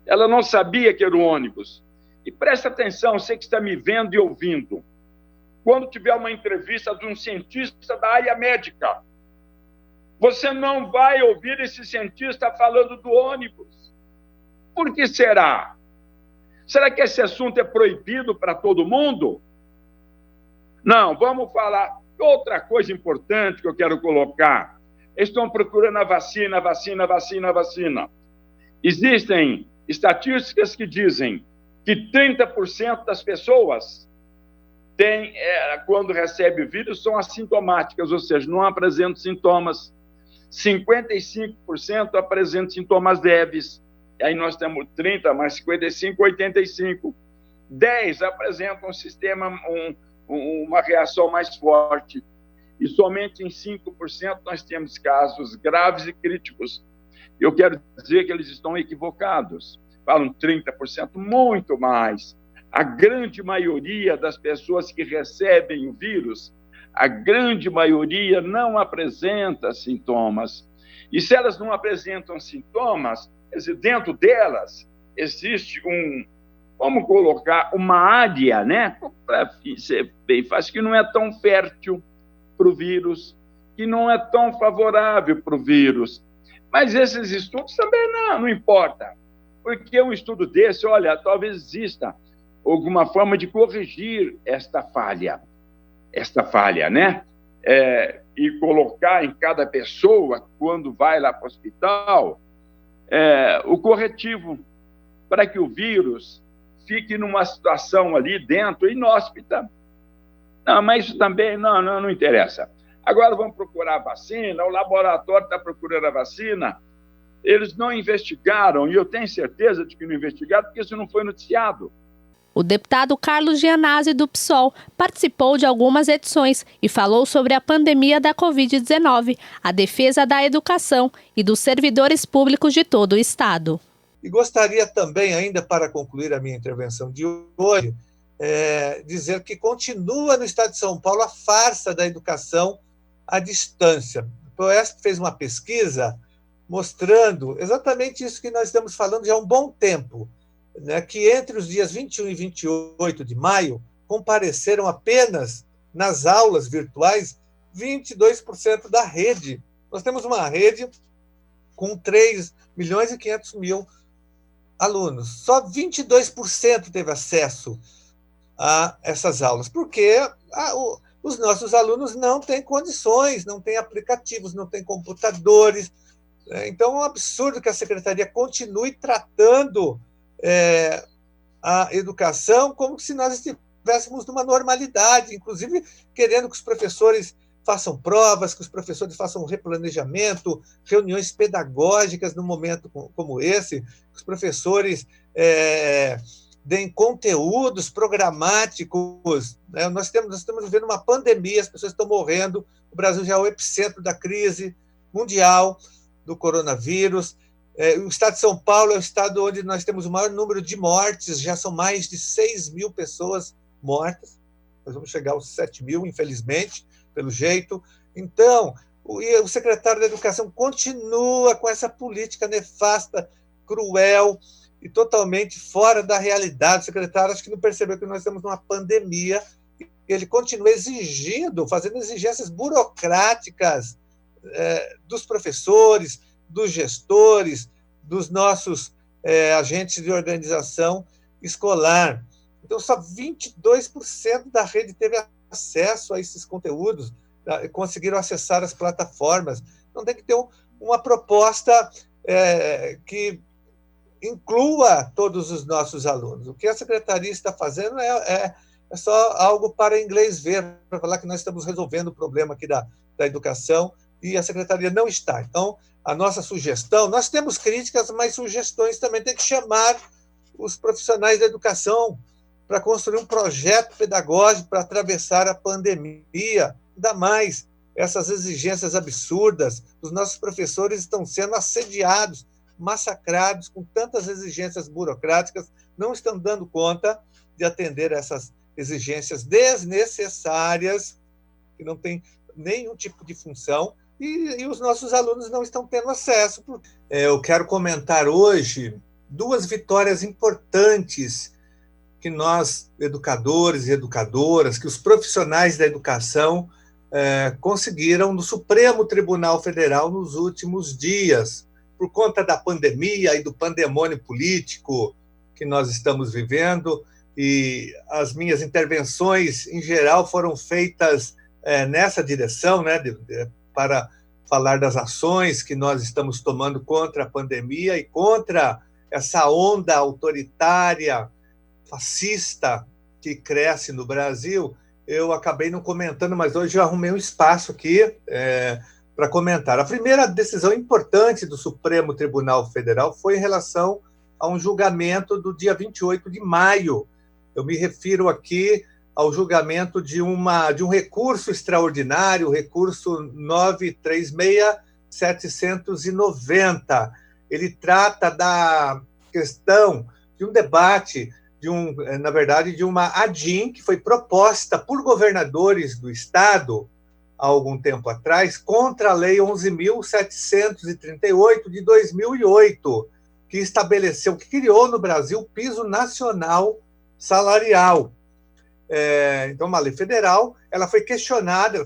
Ela não sabia que era o ônibus. E presta atenção, você que está me vendo e ouvindo. Quando tiver uma entrevista de um cientista da área médica, você não vai ouvir esse cientista falando do ônibus. Por que será? Será que esse assunto é proibido para todo mundo? Não, vamos falar. Outra coisa importante que eu quero colocar. Estão procurando a vacina. Existem estatísticas que dizem que 30% das pessoas quando recebe o vírus, são assintomáticas, ou seja, não apresentam sintomas. 55% apresentam sintomas leves. E aí nós temos 30, mais 55, 85. 10 apresentam uma reação mais forte. E somente em 5% nós temos casos graves e críticos. Eu quero dizer que eles estão equivocados. Falam 30%, muito mais. A grande maioria das pessoas que recebem o vírus, a grande maioria não apresenta sintomas. E se elas não apresentam sintomas, dentro delas existe vamos colocar, uma área, né, para ser bem fácil, que não é tão fértil para o vírus, que não é tão favorável para o vírus. Mas esses estudos também não importa, porque um estudo desse, olha, talvez exista alguma forma de corrigir esta falha, né? E colocar em cada pessoa, quando vai lá para o hospital, o corretivo, para que o vírus fique numa situação ali dentro, inóspita. Não, mas isso também não interessa. Agora vamos procurar a vacina, o laboratório está procurando a vacina, eles não investigaram, e eu tenho certeza de que não investigaram, porque isso não foi noticiado. O deputado Carlos Gianazzi, do PSOL, participou de algumas edições e falou sobre a pandemia da Covid-19, a defesa da educação e dos servidores públicos de todo o Estado. E gostaria também, ainda para concluir a minha intervenção de hoje, dizer que continua no Estado de São Paulo a farsa da educação à distância. O POESP fez uma pesquisa mostrando exatamente isso que nós estamos falando já há um bom tempo, né, que entre os dias 21 e 28 de maio compareceram apenas nas aulas virtuais 22% da rede. Nós temos uma rede com 3.500.000 alunos. Só 22% teve acesso a essas aulas, porque os nossos alunos não têm condições, não têm aplicativos, não têm computadores. Então, é um absurdo que a Secretaria continue tratando a educação como se nós estivéssemos numa normalidade, inclusive querendo que os professores façam provas, que os professores façam replanejamento, reuniões pedagógicas num momento como esse, que os professores deem conteúdos programáticos. Né? Nós estamos vivendo uma pandemia, as pessoas estão morrendo, o Brasil já é o epicentro da crise mundial, do coronavírus. O estado de São Paulo é o estado onde nós temos o maior número de mortes, já são mais de 6 mil pessoas mortas, nós vamos chegar aos 7 mil, infelizmente, pelo jeito. Então, o secretário da Educação continua com essa política nefasta, cruel e totalmente fora da realidade. O secretário acho que não percebeu que nós estamos numa pandemia. Ele continua exigindo, fazendo exigências burocráticas dos professores, dos gestores, dos nossos agentes de organização escolar. Então, só 22% da rede teve acesso a esses conteúdos, conseguiram acessar as plataformas. Então, tem que ter uma proposta que inclua todos os nossos alunos. O que a secretaria está fazendo é só algo para inglês ver, para falar que nós estamos resolvendo o problema aqui da educação, e a secretaria não está. Então, a nossa sugestão, nós temos críticas, mas sugestões também, tem que chamar os profissionais da educação para construir um projeto pedagógico para atravessar a pandemia. Ainda mais essas exigências absurdas, os nossos professores estão sendo assediados, massacrados com tantas exigências burocráticas, não estão dando conta de atender essas exigências desnecessárias, que não têm nenhum tipo de função, e os nossos alunos não estão tendo acesso. Eu quero comentar hoje 2 vitórias importantes que nós, educadores e educadoras, que os profissionais da educação conseguiram no Supremo Tribunal Federal nos últimos dias, por conta da pandemia e do pandemônio político que nós estamos vivendo, e as minhas intervenções, em geral, foram feitas nessa direção, né, para falar das ações que nós estamos tomando contra a pandemia e contra essa onda autoritária, fascista, que cresce no Brasil. Eu acabei não comentando, mas hoje eu arrumei um espaço aqui para comentar. A primeira decisão importante do Supremo Tribunal Federal foi em relação a um julgamento do dia 28 de maio. Eu me refiro aqui ao julgamento de um recurso extraordinário, o recurso 936.790. Ele trata da questão de um debate, na verdade, de uma ADIM que foi proposta por governadores do Estado há algum tempo atrás, contra a Lei 11.738 de 2008, que estabeleceu, que criou no Brasil o piso nacional salarial. Então, uma lei federal, ela foi questionada,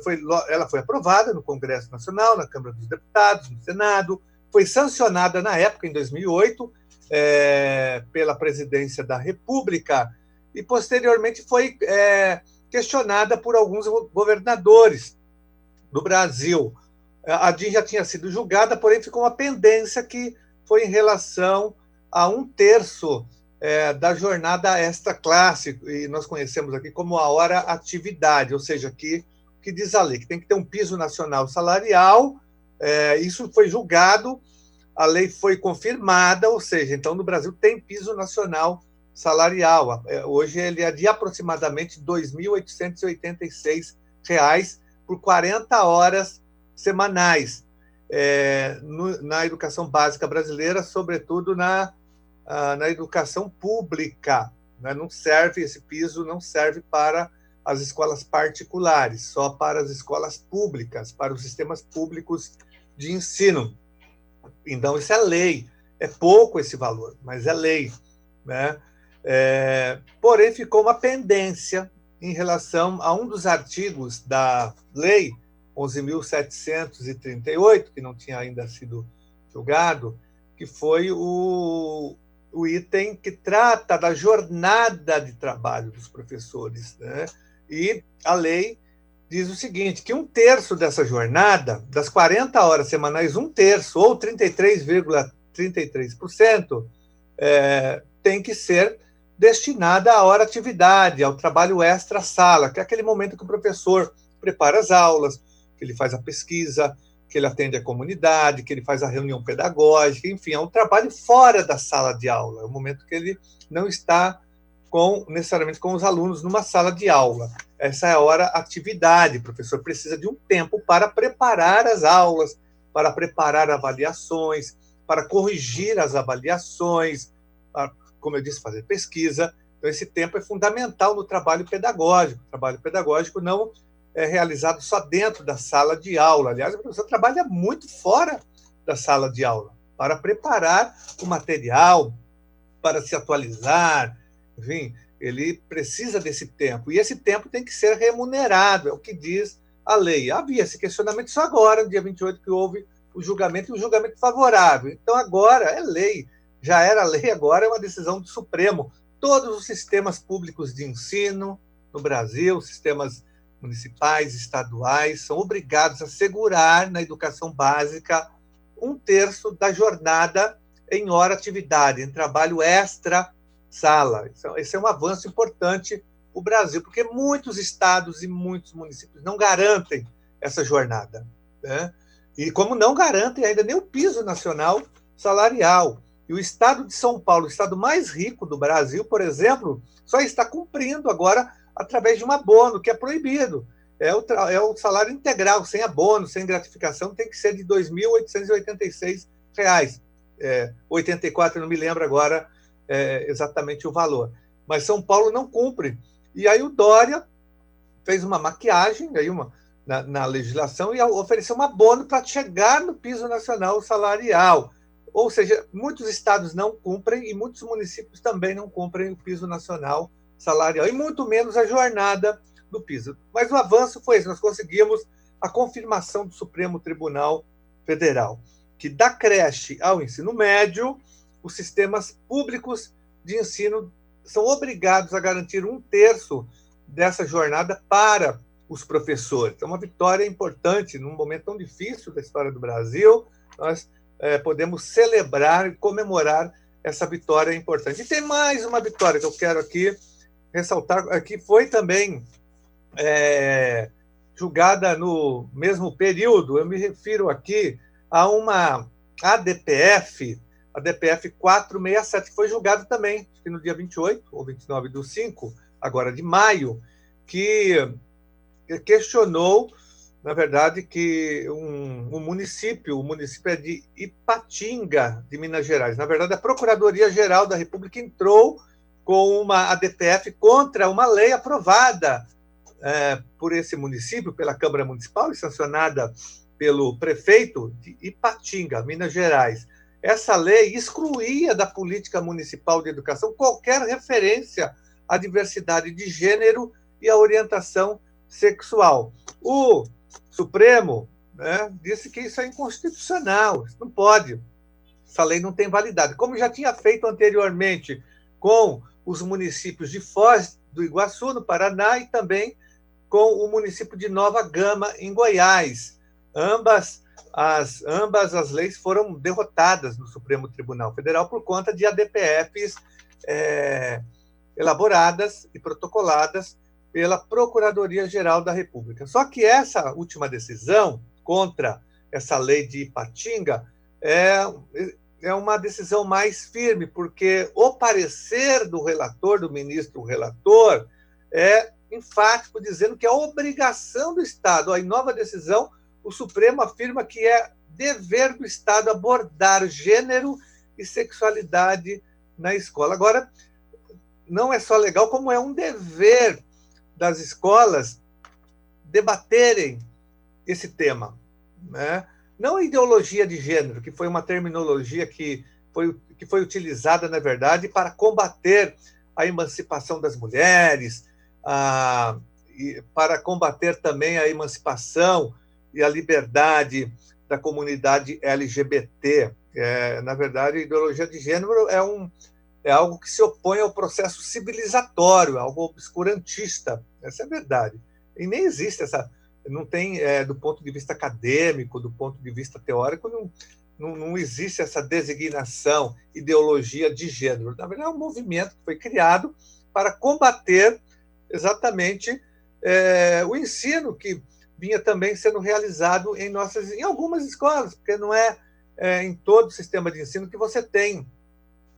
ela foi aprovada no Congresso Nacional, na Câmara dos Deputados, no Senado, foi sancionada na época, em 2008, pela Presidência da República, e posteriormente foi questionada por alguns governadores do Brasil. A DIN já tinha sido julgada, porém ficou uma pendência que foi em relação a 1/3 da jornada extra-classe, e nós conhecemos aqui como a hora atividade, ou seja, que diz a lei, que tem que ter um piso nacional salarial. Isso foi julgado, a lei foi confirmada, ou seja, então no Brasil tem piso nacional salarial. Hoje ele é de aproximadamente R$ 2.886 por 40 horas semanais na educação básica brasileira, sobretudo na educação pública, né? Não serve, esse piso não serve para as escolas particulares, só para as escolas públicas, para os sistemas públicos de ensino. Então, isso é lei, é pouco esse valor, mas é lei, né? Porém, ficou uma pendência em relação a um dos artigos da lei 11.738, que não tinha ainda sido julgado, que foi o item que trata da jornada de trabalho dos professores, né? E a lei diz o seguinte, que 1/3 dessa jornada, das 40 horas semanais, 1/3, ou 33,33%, tem que ser destinada à hora atividade, ao trabalho extra-sala, que é aquele momento que o professor prepara as aulas, que ele faz a pesquisa, que ele atende a comunidade, que ele faz a reunião pedagógica, enfim, é um trabalho fora da sala de aula, é um momento que ele não está necessariamente com os alunos numa sala de aula. Essa é a hora atividade, o professor precisa de um tempo para preparar as aulas, para preparar avaliações, para corrigir as avaliações, para, como eu disse, fazer pesquisa. Então, esse tempo é fundamental no trabalho pedagógico. O trabalho pedagógico não é realizado só dentro da sala de aula. Aliás, o professor trabalha muito fora da sala de aula para preparar o material, para se atualizar, enfim, ele precisa desse tempo. E esse tempo tem que ser remunerado, é o que diz a lei. Havia esse questionamento só agora, no dia 28, que houve o julgamento, e um julgamento favorável. Então, agora é lei. Já era lei, agora é uma decisão do Supremo. Todos os sistemas públicos de ensino no Brasil, sistemas municipais, estaduais, são obrigados a assegurar na educação básica 1/3 da jornada em hora atividade, em trabalho extra-sala. Esse é um avanço importante para o Brasil, porque muitos estados e muitos municípios não garantem essa jornada, né? E como não garantem ainda nem o piso nacional salarial. E o estado de São Paulo, o estado mais rico do Brasil, por exemplo, só está cumprindo agora através de um abono, que é proibido. É o salário integral, sem abono, sem gratificação, tem que ser de R$ 2.886. 84, não me lembro agora exatamente o valor. Mas São Paulo não cumpre. E aí o Dória fez uma maquiagem aí na legislação e ofereceu um abono para chegar no piso nacional salarial. Ou seja, muitos estados não cumprem e muitos municípios também não cumprem o piso nacional salarial, e muito menos a jornada do piso. Mas o avanço foi esse, nós conseguimos a confirmação do Supremo Tribunal Federal, que da creche ao ensino médio, os sistemas públicos de ensino são obrigados a garantir 1/3 dessa jornada para os professores. É uma vitória importante, num momento tão difícil da história do Brasil, nós podemos celebrar e comemorar essa vitória importante. E tem mais uma vitória que eu quero aqui ressaltar, que foi também julgada no mesmo período. Eu me refiro aqui a uma ADPF, a DPF 467, que foi julgada também, acho que no dia 28 ou 29/5, agora de maio, que questionou, na verdade, que o município é de Ipatinga, de Minas Gerais. Na verdade, a Procuradoria-Geral da República entrou com uma ADPF contra uma lei aprovada por esse município, pela Câmara Municipal, e sancionada pelo prefeito de Ipatinga, Minas Gerais. Essa lei excluía da política municipal de educação qualquer referência à diversidade de gênero e à orientação sexual. O Supremo, né, disse que isso é inconstitucional, isso não pode, essa lei não tem validade, como já tinha feito anteriormente com os municípios de Foz do Iguaçu, no Paraná, e também com o município de Nova Gama, em Goiás. Ambas as leis foram derrotadas no Supremo Tribunal Federal por conta de ADPFs elaboradas e protocoladas pela Procuradoria-Geral da República. Só que essa última decisão contra essa lei de Ipatinga é uma decisão mais firme, porque o parecer do relator, do ministro relator, é enfático, dizendo que é obrigação do Estado. Em nova decisão, o Supremo afirma que é dever do Estado abordar gênero e sexualidade na escola. Agora, não é só legal, como é um dever das escolas debaterem esse tema, né? Não a ideologia de gênero, que foi uma terminologia que foi utilizada, na verdade, para combater a emancipação das mulheres, e para combater também a emancipação e a liberdade da comunidade LGBT. Na verdade, a ideologia de gênero é algo que se opõe ao processo civilizatório, algo obscurantista. Essa é a verdade. E nem existe essa... Não tem, do ponto de vista acadêmico, do ponto de vista teórico, não existe essa designação, ideologia de gênero. Na verdade, é um movimento que foi criado para combater exatamente o ensino que vinha também sendo realizado em algumas escolas, porque não é em todo o sistema de ensino que você tem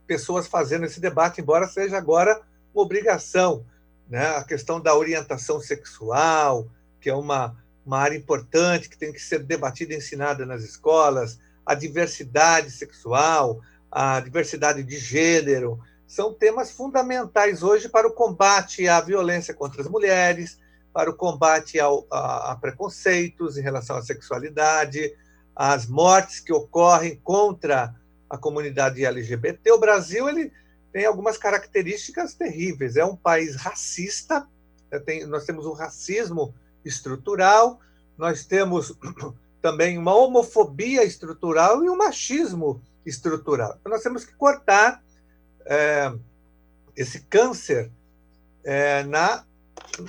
pessoas fazendo esse debate, embora seja agora uma obrigação, né? A questão da orientação sexual, que é uma uma área importante que tem que ser debatida e ensinada nas escolas, a diversidade sexual, a diversidade de gênero, são temas fundamentais hoje para o combate à violência contra as mulheres, para o combate a preconceitos em relação à sexualidade, às mortes que ocorrem contra a comunidade LGBT. O Brasil ele tem algumas características terríveis. É um país racista, nós temos um racismo estrutural, nós temos também uma homofobia estrutural e um machismo estrutural. Então, nós temos que cortar esse câncer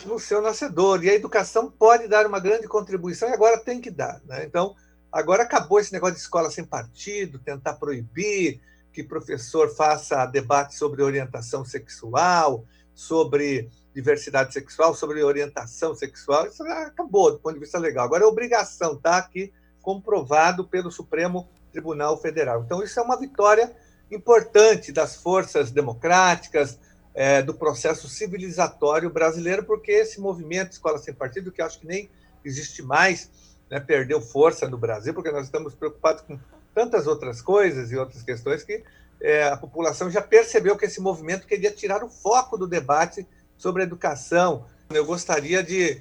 no seu nascedor, e a educação pode dar uma grande contribuição, e agora tem que dar, né? Então, agora acabou esse negócio de escola sem partido, tentar proibir que professor faça debate sobre orientação sexual, sobre diversidade sexual, sobre orientação sexual. Isso acabou do ponto de vista legal. Agora é obrigação, está aqui comprovado pelo Supremo Tribunal Federal. Então, isso é uma vitória importante das forças democráticas, do processo civilizatório brasileiro, porque esse movimento Escola Sem Partido, que acho que nem existe mais, né, perdeu força no Brasil, porque nós estamos preocupados com tantas outras coisas e outras questões que a população já percebeu que esse movimento queria tirar o foco do debate sobre a educação. Eu gostaria de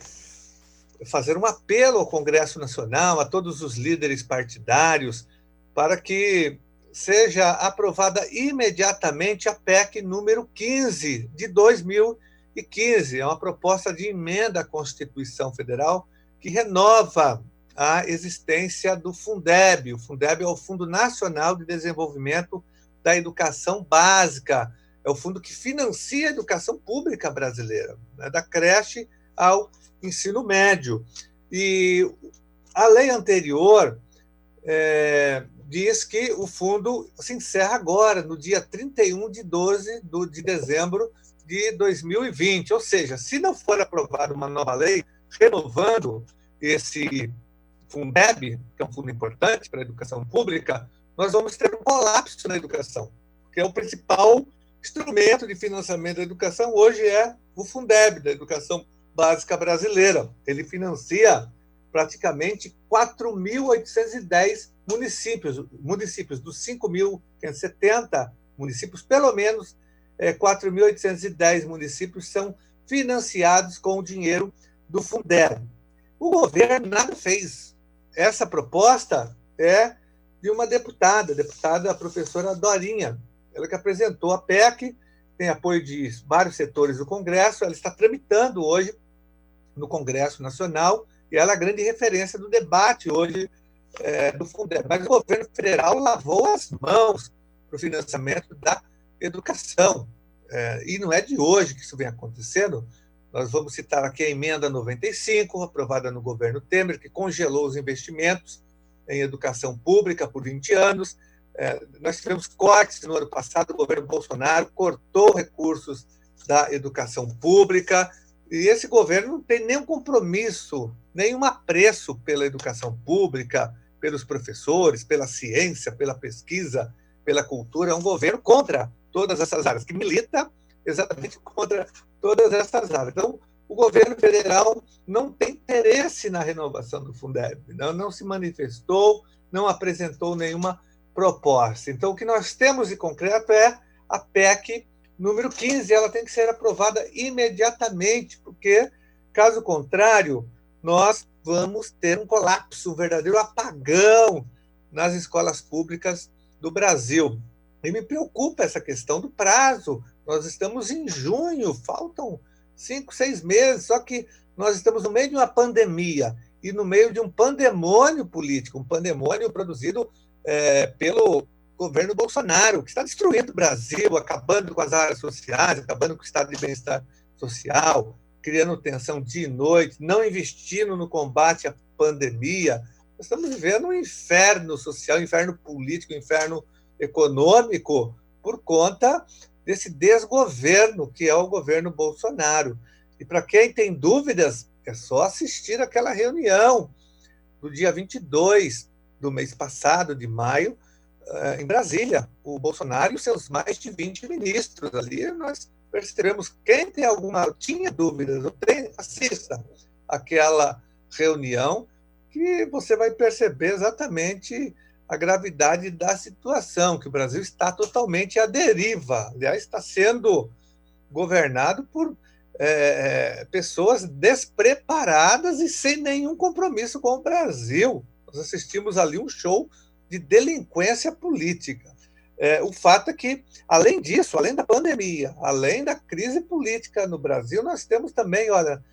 fazer um apelo ao Congresso Nacional, a todos os líderes partidários, para que seja aprovada imediatamente a PEC número 15 de 2015. É uma proposta de emenda à Constituição Federal que renova a existência do Fundeb. O Fundeb é o Fundo Nacional de Desenvolvimento da Educação Básica, é o fundo que financia a educação pública brasileira, né, da creche ao ensino médio. E a lei anterior diz que o fundo se encerra agora, no dia 31 de dezembro de 2020. Ou seja, se não for aprovada uma nova lei renovando esse Fundeb, que é um fundo importante para a educação pública, nós vamos ter um colapso na educação, que é o principal instrumento de financiamento da educação hoje é o Fundeb, da educação básica brasileira. Ele financia praticamente 4.810 municípios dos 5.570 municípios, pelo menos 4.810 municípios são financiados com o dinheiro do Fundeb. O governo nada fez. Essa proposta é de uma deputada, a professora Dorinha, ela que apresentou a PEC, tem apoio de vários setores do Congresso, ela está tramitando hoje no Congresso Nacional, e ela é a grande referência do debate hoje do Fundeb. Mas o governo federal lavou as mãos para o financiamento da educação. E não é de hoje que isso vem acontecendo. Nós vamos citar aqui a emenda 95, aprovada no governo Temer, que congelou os investimentos em educação pública por 20 anos. Nós tivemos cortes no ano passado, o governo Bolsonaro cortou recursos da educação pública, e esse governo não tem nenhum compromisso, nenhum apreço pela educação pública, pelos professores, pela ciência, pela pesquisa, pela cultura. É um governo contra todas essas áreas, que milita exatamente contra todas essas áreas. Então, o governo federal não tem interesse na renovação do Fundeb, não se manifestou, não apresentou nenhuma proposta. Então, o que nós temos de concreto é a PEC número 15, ela tem que ser aprovada imediatamente, porque, caso contrário, nós vamos ter um colapso, um verdadeiro apagão nas escolas públicas do Brasil. E me preocupa essa questão do prazo. Nós estamos em junho, faltam 5, 6 meses, só que nós estamos no meio de uma pandemia e no meio de um pandemônio político, um pandemônio produzido pelo governo Bolsonaro, que está destruindo o Brasil, acabando com as áreas sociais, acabando com o estado de bem-estar social, criando tensão dia e noite, não investindo no combate à pandemia. Nós estamos vivendo um inferno social, um inferno político, um inferno econômico, por conta desse desgoverno que é o governo Bolsonaro. E para quem tem dúvidas, é só assistir aquela reunião do dia 22 do mês passado, de maio, em Brasília. O Bolsonaro e os seus mais de 20 ministros ali, nós percebemos quem tinha dúvidas, assista aquela reunião que você vai perceber exatamente a gravidade da situação, que o Brasil está totalmente à deriva. Aliás, está sendo governado por pessoas despreparadas e sem nenhum compromisso com o Brasil. Nós assistimos ali um show de delinquência política. O fato é que, além disso, além da pandemia, além da crise política no Brasil, nós temos também, olha,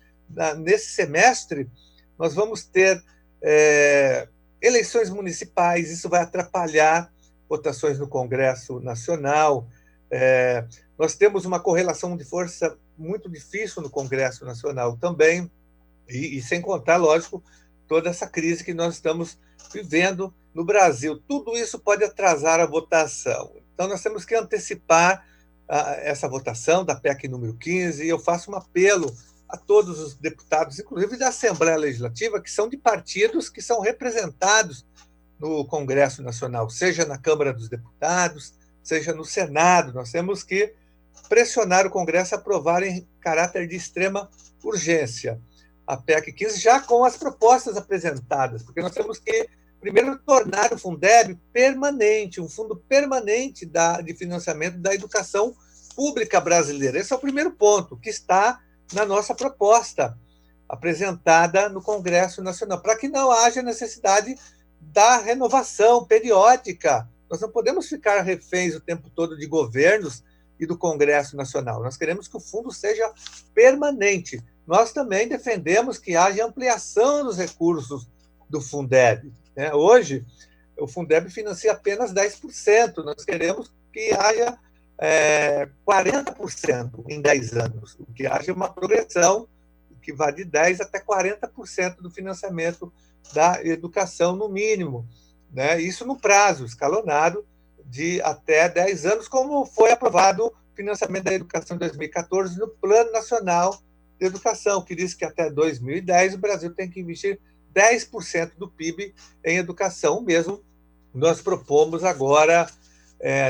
nesse semestre, nós vamos ter eleições municipais, isso vai atrapalhar votações no Congresso Nacional. Nós temos uma correlação de força muito difícil no Congresso Nacional também, e sem contar, lógico, toda essa crise que nós estamos vivendo no Brasil. Tudo isso pode atrasar a votação. Então, nós temos que antecipar essa votação da PEC número 15, e eu faço um apelo a todos os deputados, inclusive da Assembleia Legislativa, que são de partidos que são representados no Congresso Nacional, seja na Câmara dos Deputados, seja no Senado. Nós temos que pressionar o Congresso a aprovar em caráter de extrema urgência a PEC 15, já com as propostas apresentadas, porque nós temos que, primeiro, tornar o Fundeb permanente, um fundo permanente de financiamento da educação pública brasileira. Esse é o primeiro ponto, que está na nossa proposta apresentada no Congresso Nacional, para que não haja necessidade da renovação periódica. Nós não podemos ficar reféns o tempo todo de governos e do Congresso Nacional. Nós queremos que o fundo seja permanente. Nós também defendemos que haja ampliação dos recursos do Fundeb. Hoje, o Fundeb financia apenas 10%. Nós queremos que haja 40% em 10 anos, que haja uma progressão que vá de 10% até 40% do financiamento da educação, no mínimo. Isso no prazo escalonado de até 10 anos, como foi aprovado o financiamento da educação em 2014 no Plano Nacional de Educação, que diz que até 2010 o Brasil tem que investir 10% do PIB em educação. Mesmo nós propomos agora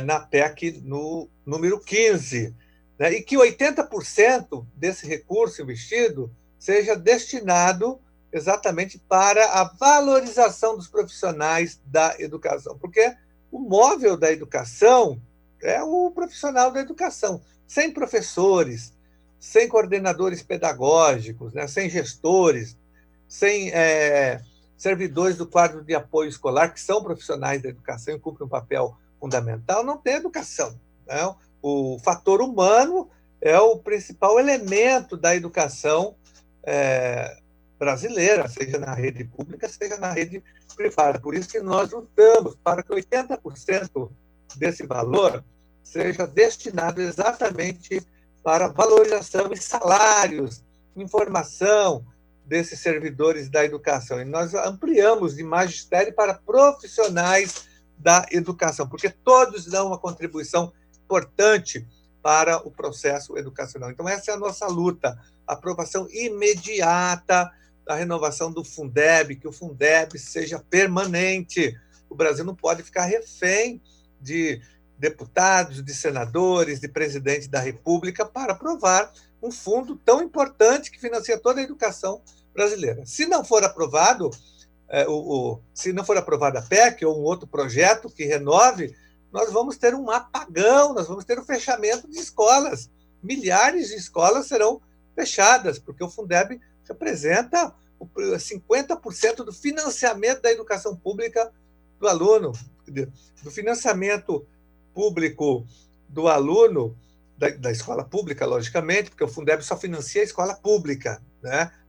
na PEC no número 15, e que 80% desse recurso investido seja destinado exatamente para a valorização dos profissionais da educação, porque o móvel da educação é o profissional da educação. Sem professores, sem coordenadores pedagógicos, sem gestores, sem servidores do quadro de apoio escolar, que são profissionais da educação e cumprem um papel fundamental, não tem educação. O fator humano é o principal elemento da educação brasileira, seja na rede pública, seja na rede privada. Por isso que nós lutamos para que 80% desse valor seja destinado exatamente para a valorização e salários, informação desses servidores da educação. E nós ampliamos de magistério para profissionais da educação, porque todos dão uma contribuição importante para o processo educacional. Então, essa é a nossa luta, a aprovação imediata da renovação do Fundeb, que o Fundeb seja permanente. O Brasil não pode ficar refém de deputados, de senadores, de presidente da República para aprovar um fundo tão importante que financia toda a educação brasileira. Se não for aprovado, se não for aprovada a PEC ou um outro projeto que renove, nós vamos ter um apagão, nós vamos ter o fechamento de escolas. Milhares de escolas serão fechadas, porque o Fundeb representa 50% do financiamento da educação pública do aluno, do financiamento público do aluno, da escola pública, logicamente, porque o Fundeb só financia a escola pública,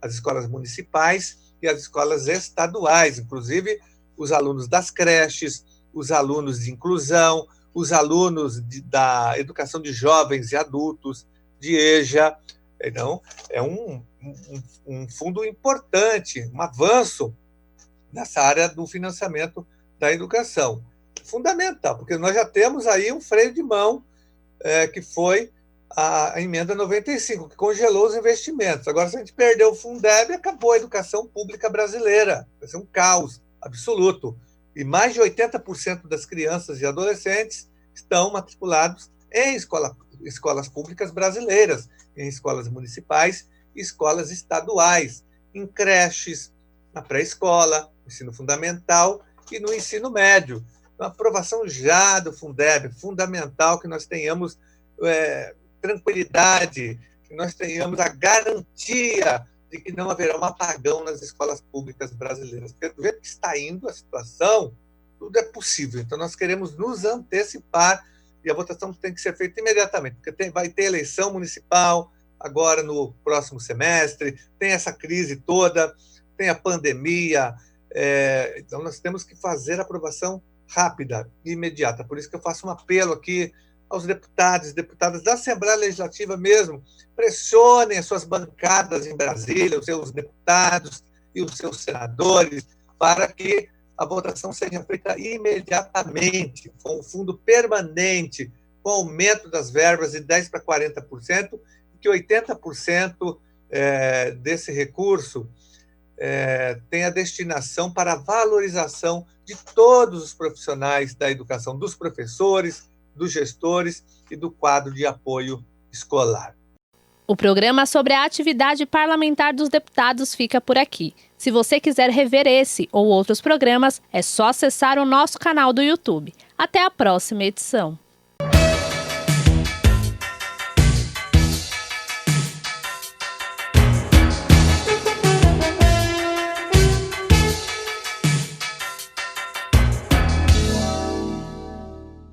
as escolas municipais e as escolas estaduais, inclusive os alunos das creches, os alunos de inclusão, os alunos da educação de jovens e adultos, de EJA. Então, é um fundo importante, um avanço nessa área do financiamento da educação. Fundamental, porque nós já temos aí um freio de mão, que foi a emenda 95, que congelou os investimentos. Agora, se a gente perder o Fundeb, acabou a educação pública brasileira. Vai ser um caos absoluto. E mais de 80% das crianças e adolescentes estão matriculados em escolas públicas brasileiras, em escolas municipais e escolas estaduais, em creches, na pré-escola, ensino fundamental e no ensino médio. Então, a aprovação já do Fundeb, fundamental que nós tenhamos tranquilidade, que nós tenhamos a garantia de que não haverá um apagão nas escolas públicas brasileiras. Porque do jeito que está indo a situação, tudo é possível. Então, nós queremos nos antecipar e a votação tem que ser feita imediatamente, porque vai ter eleição municipal agora no próximo semestre, tem essa crise toda, tem a pandemia, então nós temos que fazer a aprovação rápida e imediata. Por isso que eu faço um apelo aqui aos deputados e deputadas da Assembleia Legislativa mesmo, pressionem as suas bancadas em Brasília, os seus deputados e os seus senadores, para que a votação seja feita imediatamente, com um fundo permanente, com aumento das verbas de 10% para 40%, e que 80% desse recurso tenha destinação para a valorização de todos os profissionais da educação, dos professores, dos gestores e do quadro de apoio escolar. O programa sobre a atividade parlamentar dos deputados fica por aqui. Se você quiser rever esse ou outros programas, é só acessar o nosso canal do YouTube. Até a próxima edição.